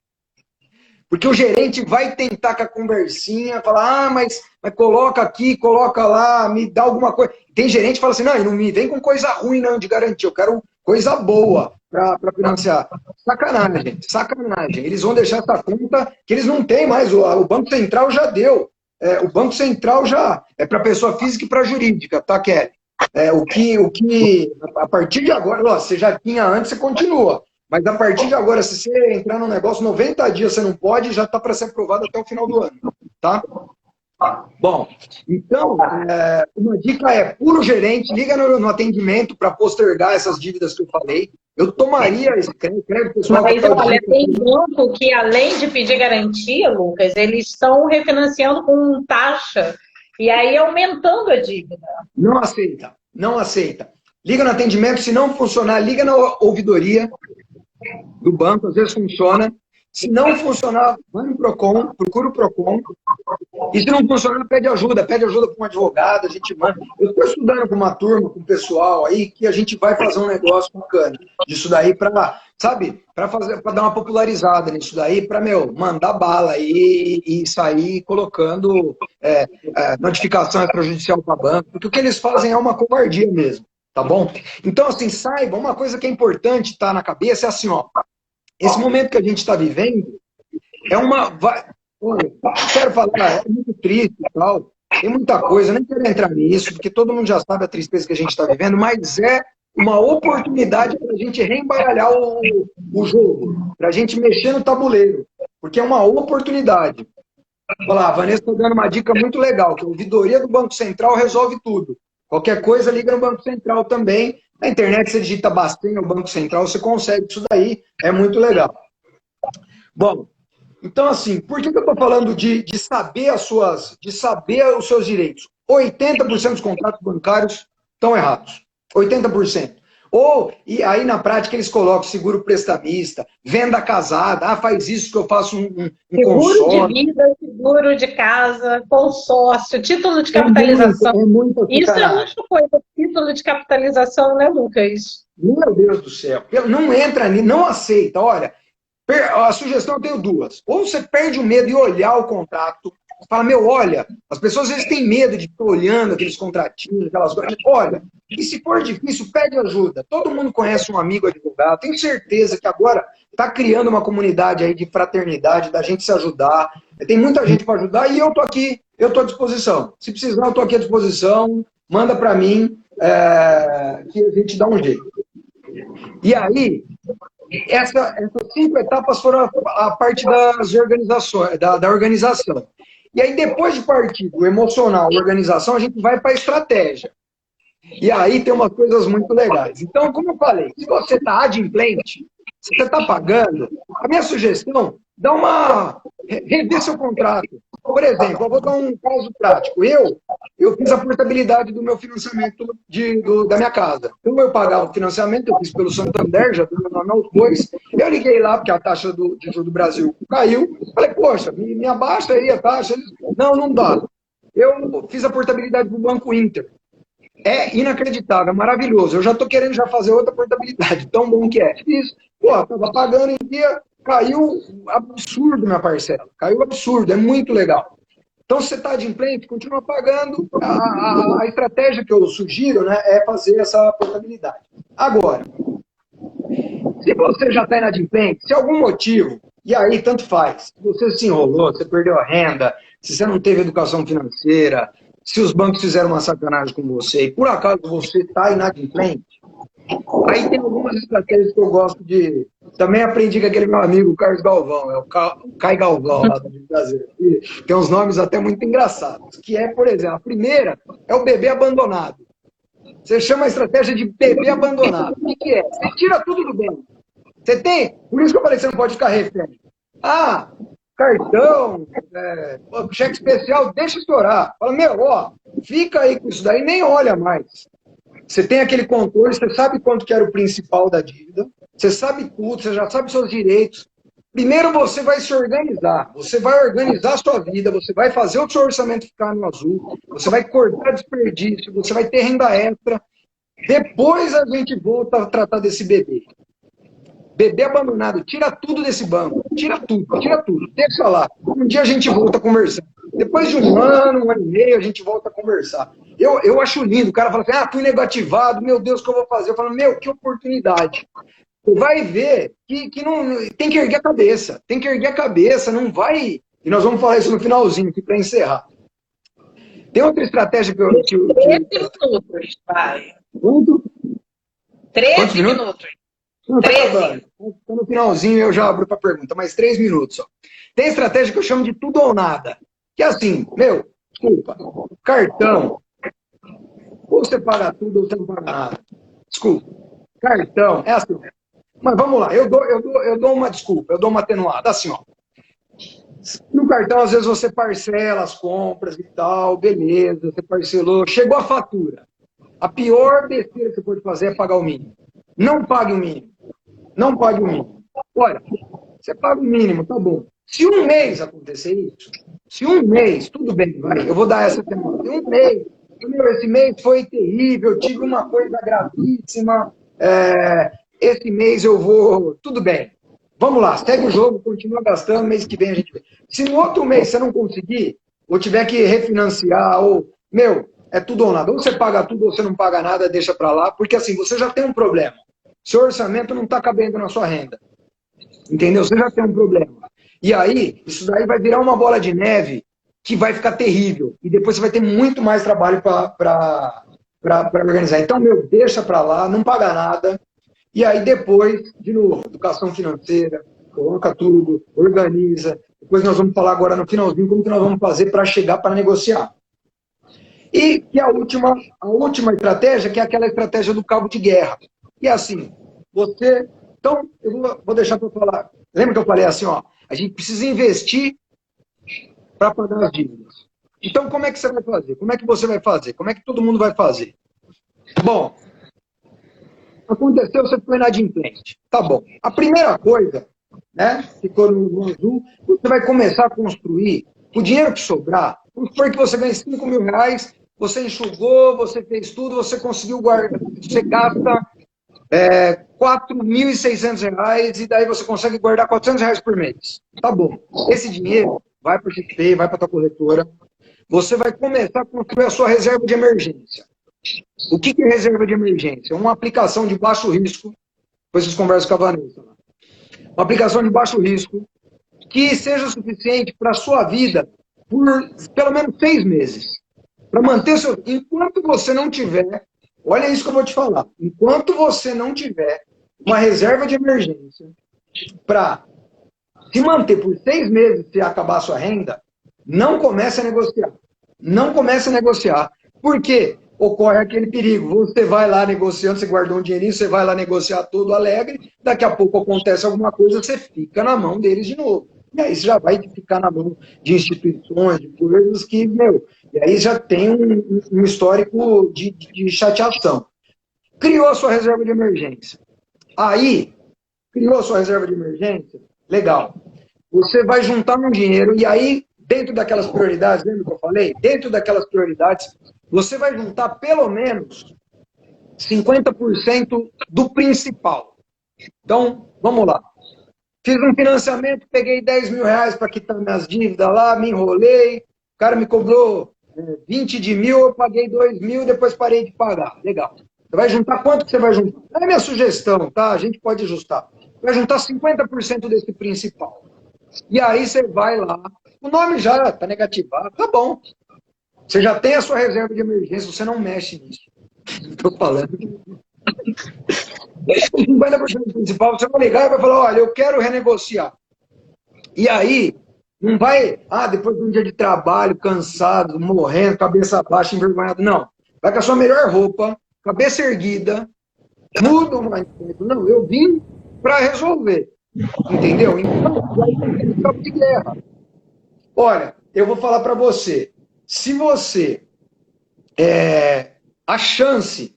Porque o gerente vai tentar com a conversinha, falar, mas coloca aqui, coloca lá, me dá alguma coisa. Tem gerente que fala assim, não me vem com coisa ruim não de garantia, eu quero coisa boa para financiar. Sacanagem, sacanagem. Eles vão deixar essa conta que eles não têm mais, o Banco Central já deu. O Banco Central já é para pessoa física e para jurídica, tá, Kelly? O que a partir de agora, você já tinha antes, você continua. Mas a partir de agora, se você entrar no negócio, 90 dias você não pode, já está para ser aprovado até o final do ano. Tá? Bom, então, uma dica pula o gerente, liga no atendimento para postergar essas dívidas que eu falei. Eu tomaria esse crédito pessoal. Mas olha, tem banco que, além de pedir garantia, Lucas, eles estão refinanciando com taxa e aí aumentando a dívida. Não aceita, não aceita. Liga no atendimento, se não funcionar, liga na ouvidoria do banco, às vezes funciona. Se não funcionar, vai no Procon, procura o Procon. E se não funcionar, pede ajuda para um advogado, a gente manda. Eu estou estudando com uma turma, com o pessoal aí, que a gente vai fazer um negócio bacana disso daí para, sabe, para dar uma popularizada nisso daí, para, mandar bala aí e sair colocando notificação extrajudicial para banco, porque o que eles fazem é uma covardia mesmo, tá bom? Então, assim, saiba, uma coisa que é importante estar na cabeça é assim, ó, esse momento que a gente está vivendo é uma... Olha, quero falar, é muito triste e tal, tem muita coisa, nem quero entrar nisso, porque todo mundo já sabe a tristeza que a gente está vivendo, mas é uma oportunidade para a gente reembaralhar o jogo, para a gente mexer no tabuleiro, porque é uma oportunidade. Olha lá, a Vanessa está dando uma dica muito legal, que a ouvidoria do Banco Central resolve tudo. Qualquer coisa, liga no Banco Central também. Na internet, você digita Bacen no Banco Central, você consegue isso daí, é muito legal. Bom, então, assim, por que eu estou falando de saber de saber os seus direitos? 80% dos contratos bancários estão errados. 80%. E aí na prática eles colocam seguro prestamista, venda casada, faz isso que eu faço um seguro de vida, seguro de casa, consórcio, título de capitalização. Isso é outra coisa, título de capitalização, né, Lucas? Meu Deus do céu. Não entra ali, não aceita. Olha, a sugestão eu tenho duas. Ou você perde o medo de olhar o contrato, fala, olha, as pessoas às vezes têm medo de ficar olhando aqueles contratinhos, aquelas coisas. Olha, e se for difícil, pede ajuda. Todo mundo conhece um amigo advogado, tenho certeza que agora está criando uma comunidade aí de fraternidade, da gente se ajudar. Tem muita gente para ajudar e eu estou aqui, eu estou à disposição. Se precisar, eu estou aqui à disposição, manda para mim, que a gente dá um jeito. E aí, essas 5 etapas foram a parte das organizações, da organização. E aí, depois de partir do emocional, organização, a gente vai para a estratégia. E aí tem umas coisas muito legais. Então, como eu falei, se você está adimplente, se você está pagando, a minha sugestão, rever seu contrato. Por exemplo, eu vou dar um caso prático. Eu fiz a portabilidade do meu financiamento da minha casa. Como eu pagava o financiamento, eu fiz pelo Santander, já deu meu nome aos dois. Eu liguei lá, porque a taxa de juros do Brasil caiu. Falei, poxa, me abaixa aí a taxa. Não dá. Eu fiz a portabilidade do Banco Inter. É inacreditável, é maravilhoso. Eu já estou querendo fazer outra portabilidade, tão bom que é. Fiz, estava pagando em dia, caiu absurdo minha parcela. Caiu absurdo, é muito legal. Então, se você está adimplente, continua pagando. A estratégia que eu sugiro, né, é fazer essa portabilidade. Agora, se você já está inadimplente, se algum motivo, e aí tanto faz, se você se enrolou, você perdeu a renda, se você não teve educação financeira, se os bancos fizeram uma sacanagem com você e por acaso você está inadimplente, aí tem algumas estratégias que eu gosto de... Também aprendi com aquele meu amigo, o Carlos Galvão, o Cai Galvão, lá do Brasil. Tem uns nomes até muito engraçados, que é, por exemplo, a primeira é o bebê abandonado. Você chama a estratégia de bebê abandonado. O que é? Você tira tudo do banco. Você tem... Por isso que eu falei que você não pode ficar refém. Cartão, cheque especial, deixa estourar. Fala, fica aí com isso daí, nem olha mais. Você tem aquele controle, você sabe quanto que era o principal da dívida, você sabe tudo, você já sabe seus direitos. Primeiro você vai se organizar, você vai organizar a sua vida, você vai fazer o seu orçamento ficar no azul, você vai cortar desperdício, você vai ter renda extra. Depois a gente volta a tratar desse bebê. Bebê abandonado, tira tudo desse banco. Tira tudo. Deixa lá. Um dia a gente volta a conversar. Depois de um ano e meio, a gente volta a conversar. Eu acho lindo. O cara fala assim, fui negativado, meu Deus, o que eu vou fazer? Eu falo, que oportunidade. Você vai ver que não, tem que erguer a cabeça. Tem que erguer a cabeça, não vai... E nós vamos falar isso no finalzinho, aqui para encerrar. Tem outra estratégia que eu... 13 minutos, vai. Quanto? 13 minutos. Tá no finalzinho eu já abro para pergunta, mais 3 minutos só. Tem estratégia que eu chamo de tudo ou nada. Que é assim, desculpa, cartão, ou você paga tudo ou você não paga nada. Desculpa, cartão, é assim. Mas vamos lá, eu dou uma desculpa, eu dou uma atenuada. Assim, no cartão, às vezes você parcela as compras e tal, beleza, você parcelou, chegou a fatura. A pior besteira que você pode fazer é pagar o mínimo. Não pague o mínimo. Não pague o mínimo. Olha, você paga o mínimo, tá bom. Se um mês acontecer isso, se um mês, tudo bem, vai, eu vou dar essa semana. Se um mês, meu, esse mês foi terrível, eu tive uma coisa gravíssima, esse mês eu vou, tudo bem. Vamos lá, segue o jogo, continua gastando, mês que vem a gente vê. Se no outro mês você não conseguir, ou tiver que refinanciar, ou, meu, é tudo ou nada. Ou você paga tudo, ou você não paga nada, deixa pra lá, porque assim, você já tem um problema. Seu orçamento não está cabendo na sua renda. Entendeu? Você já tem um problema. E aí, isso daí vai virar uma bola de neve que vai ficar terrível. E depois você vai ter muito mais trabalho para organizar. Então, meu, deixa para lá, não paga nada. E aí depois, de novo, educação financeira, coloca tudo, organiza. Depois nós vamos falar agora no finalzinho como que nós vamos fazer para chegar para negociar. E a última estratégia, que é aquela estratégia do cabo de guerra. E assim, você... Então, eu vou deixar para falar. Lembra que eu falei assim, ó, a gente precisa investir para pagar as dívidas. Então, como é que você vai fazer? Como é que você vai fazer? Como é que todo mundo vai fazer? Bom, aconteceu, você foi inadimplente. Tá bom. A primeira coisa, né, ficou no azul, você vai começar a construir o dinheiro que sobrar. Vamos supor que você ganha 5 mil reais, você enxugou, você fez tudo, você conseguiu guardar, você gasta... R$4.600 e daí você consegue guardar R$400 por mês. Tá bom. Esse dinheiro vai para o GP, vai para a tua corretora. Você vai começar a construir a sua reserva de emergência. O que é reserva de emergência? Uma aplicação de baixo risco. Depois vocês conversam com a Vanessa. Uma aplicação de baixo risco que seja suficiente para a sua vida por pelo menos 6 meses. Para manter seu... Enquanto você não tiver... Olha isso que eu vou te falar. Enquanto você não tiver uma reserva de emergência para se manter por 6 meses se acabar a sua renda, não comece a negociar. Não comece a negociar. Por quê? Ocorre aquele perigo. Você vai lá negociando, você guardou um dinheirinho, você vai lá negociar todo alegre, daqui a pouco acontece alguma coisa, você fica na mão deles de novo. E aí você já vai ficar na mão de instituições, de coisas que, meu... E aí já tem um histórico de chateação. Criou a sua reserva de emergência. Aí, criou a sua reserva de emergência, legal. Você vai juntar um dinheiro e aí, dentro daquelas prioridades, lembra que eu falei? Dentro daquelas prioridades, você vai juntar pelo menos 50% do principal. Então, vamos lá. Fiz um financiamento, peguei 10 mil reais para quitar minhas dívidas lá, me enrolei, o cara me cobrou 20 de mil, eu paguei 2 mil, depois parei de pagar. Legal. Você vai juntar quanto que você vai juntar? É a minha sugestão, tá? A gente pode ajustar. Vai juntar 50% desse principal. E aí você vai lá, o nome já está negativado, tá bom. Você já tem a sua reserva de emergência, você não mexe nisso. Estou falando. 50% do principal, você vai ligar e vai falar, olha, eu quero renegociar. E aí, não vai, depois de um dia de trabalho, cansado, morrendo, cabeça baixa, envergonhado. Não. Vai com a sua melhor roupa, cabeça erguida, muda o mindset. Não, eu vim para resolver. Entendeu? Então, vai ter cabo de guerra. Olha, eu vou falar para você. Se você... a chance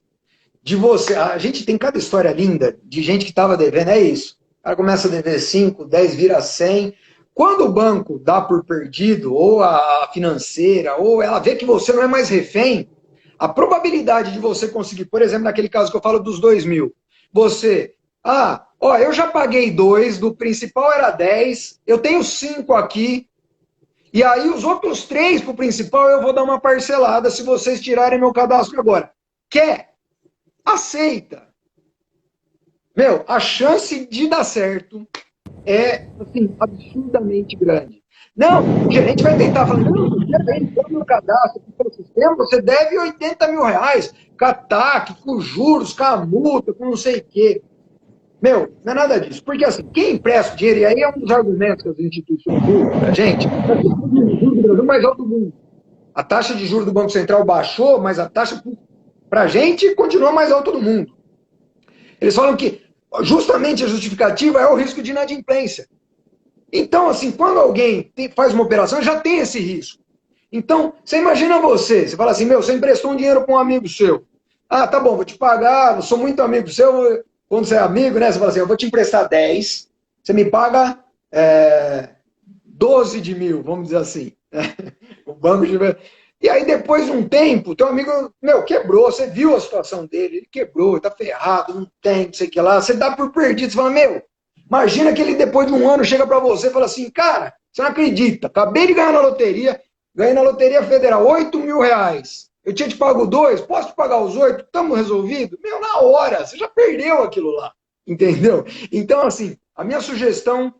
de você... A gente tem cada história linda de gente que estava devendo, é isso. O cara começa a dever 5, 10, vira 100... Quando o banco dá por perdido, ou a financeira, ou ela vê que você não é mais refém, a probabilidade de você conseguir, por exemplo, naquele caso que eu falo dos 2 mil, você, eu já paguei 2, do principal era 10, eu tenho 5 aqui, e aí os outros 3 para o principal eu vou dar uma parcelada se vocês tirarem meu cadastro agora. Quer? Aceita. Meu, a chance de dar certo é, assim, absurdamente grande. Não, o gerente vai tentar falar, não, você tem no cadastro, no sistema, você deve 80 mil reais, com a TAC, com juros, com a multa, com não sei o quê. Meu, não é nada disso. Porque assim, quem empresta dinheiro, e aí é um dos argumentos que as instituições usam pra gente, é o juros do Brasil mais alto do mundo. A taxa de juros do Banco Central baixou, mas a taxa pra gente continua mais alta do mundo. Eles falam que justamente a justificativa é o risco de inadimplência. Então, assim, quando alguém faz uma operação, já tem esse risco. Então, você imagina você fala assim, você emprestou um dinheiro para um amigo seu. Tá bom, vou te pagar, eu sou muito amigo seu, quando você é amigo, né? Você fala assim, eu vou te emprestar 10, você me paga 12 de mil, vamos dizer assim. O banco de... E aí, depois de um tempo, teu amigo, quebrou, você viu a situação dele, ele quebrou, tá ferrado, não tem, não sei o que lá, você dá por perdido, você fala, imagina que ele depois de um ano chega pra você e fala assim, cara, você não acredita, acabei de ganhar na loteria, ganhei na Loteria Federal, 8 mil reais, eu tinha te pago 2, posso te pagar os 8? Estamos resolvido? Na hora, você já perdeu aquilo lá, entendeu? Então, assim, a minha sugestão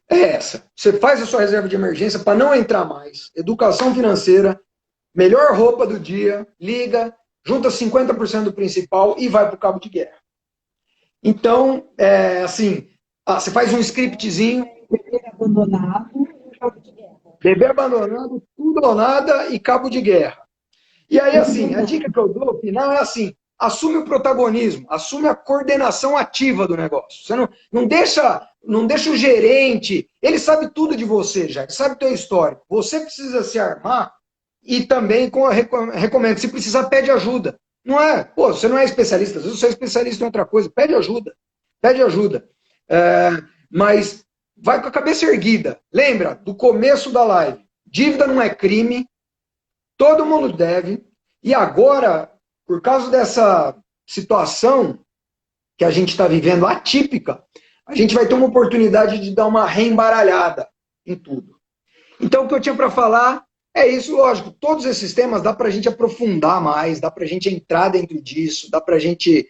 é essa. Você faz a sua reserva de emergência para não entrar mais. Educação financeira, melhor roupa do dia, liga, junta 50% do principal e vai para o cabo de guerra. Então, assim, você faz um scriptzinho. Bebê abandonado e cabo de guerra. Bebê abandonado, tudo ou nada e cabo de guerra. E aí, assim, a dica que eu dou no final é assim, assume o protagonismo, assume a coordenação ativa do negócio. Você não deixa o gerente, ele sabe tudo de você já, ele sabe o teu histórico. Você precisa se armar e também, recomendo, se precisar, pede ajuda. Não é, você não é especialista, às vezes você é especialista em outra coisa, pede ajuda. Pede ajuda. Mas vai com a cabeça erguida. Lembra do começo da live, dívida não é crime, todo mundo deve, e agora, por causa dessa situação que a gente está vivendo atípica, a gente vai ter uma oportunidade de dar uma reembaralhada em tudo. Então, o que eu tinha para falar é isso, lógico. Todos esses temas dá para a gente aprofundar mais, dá para a gente entrar dentro disso, dá para a gente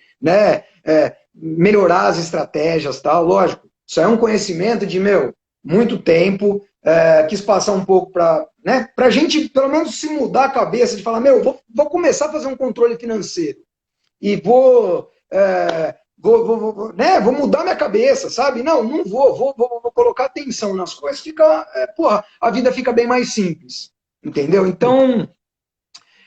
melhorar as estratégias, tal. Lógico, isso é um conhecimento de, muito tempo, quis passar um pouco para a gente, pelo menos, se mudar a cabeça, de falar, vou começar a fazer um controle financeiro e vou mudar minha cabeça, sabe? Não vou colocar atenção nas coisas, a vida fica bem mais simples, entendeu? Então,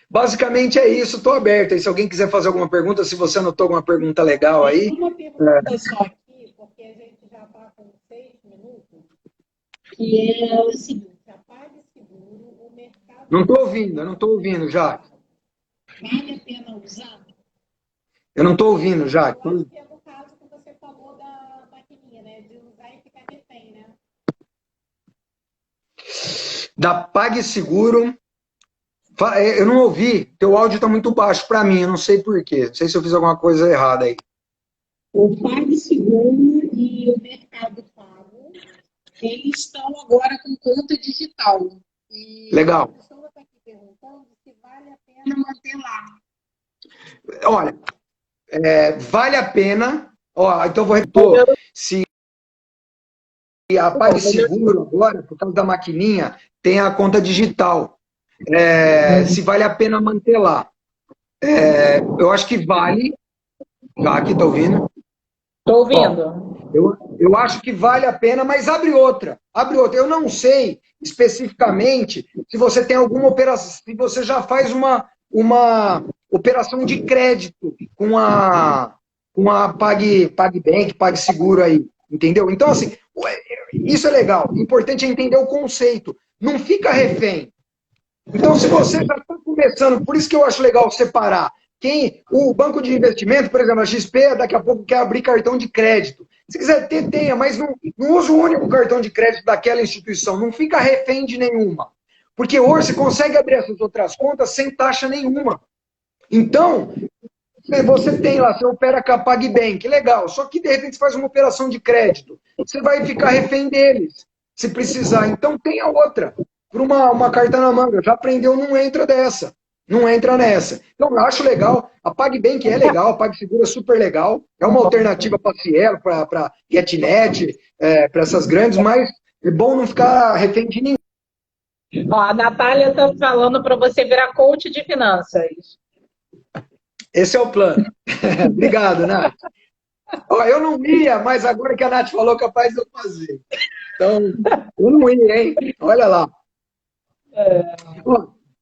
basicamente é isso, estou aberto aí, se alguém quiser fazer alguma pergunta, se você anotou alguma pergunta legal aí. Uma pergunta só aqui, porque a gente já está com 6 minutos, que é o seguinte, a PagSeguro, o mercado... Não estou ouvindo, Jaque. Vale a pena usar? Eu não estou ouvindo, Jaque. Eu acho que é no caso que você falou da maquininha, né? De usar e ficar refém, né? Da PagSeguro, eu não ouvi, teu áudio está muito baixo para mim, eu não sei porquê, não sei se eu fiz alguma coisa errada aí. O PagSeguro e o Mercado Pago, eles estão agora com conta digital. E legal. A pessoa está aqui perguntando se vale a pena manter lá. Olha, vale a pena, então vou repetir, se a PagSeguro agora, por causa da maquininha, tem a conta digital, se vale a pena manter lá. Eu acho que vale, aqui tá ouvindo? Estou ouvindo. Eu acho que vale a pena, mas abre outra. Eu não sei especificamente se você tem alguma operação, se você já faz uma operação de crédito com a PagBank, PagSeguro aí, entendeu? Então, assim, isso é legal. O importante é entender o conceito. Não fica refém. Então, se você já está começando, por isso que eu acho legal separar. O banco de investimento, por exemplo, a XP, daqui a pouco quer abrir cartão de crédito. Se quiser ter, tenha, mas não use o único cartão de crédito daquela instituição. Não fica refém de nenhuma. Porque hoje você consegue abrir essas outras contas sem taxa nenhuma. Então, você tem lá, você opera com a PagBank, legal. Só que, de repente, você faz uma operação de crédito. Você vai ficar refém deles, se precisar. Então, tem a outra. Por uma carta na manga. Já aprendeu, não entra dessa. Não entra nessa. Então, eu acho legal. A PagBank é legal, a PagSeguro é super legal. É uma alternativa para Cielo, para GetNet, para essas grandes, mas é bom não ficar refém de ninguém. A Natália está falando para você virar coach de finanças. Esse é o plano. Obrigado, Nath. Eu não ia, mas agora que a Nath falou, capaz de eu fazer. Então, eu não ia, hein? Olha lá.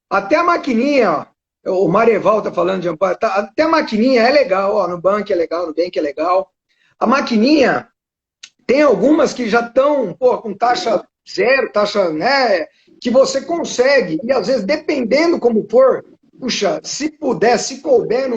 Até a maquininha, o Mareval está falando de amparo, até a maquininha é legal, no Nubank é legal, no Nubank é legal. A maquininha, tem algumas que já estão com taxa zero, taxa, que você consegue, e às vezes, dependendo como for, puxa, se puder, se couber,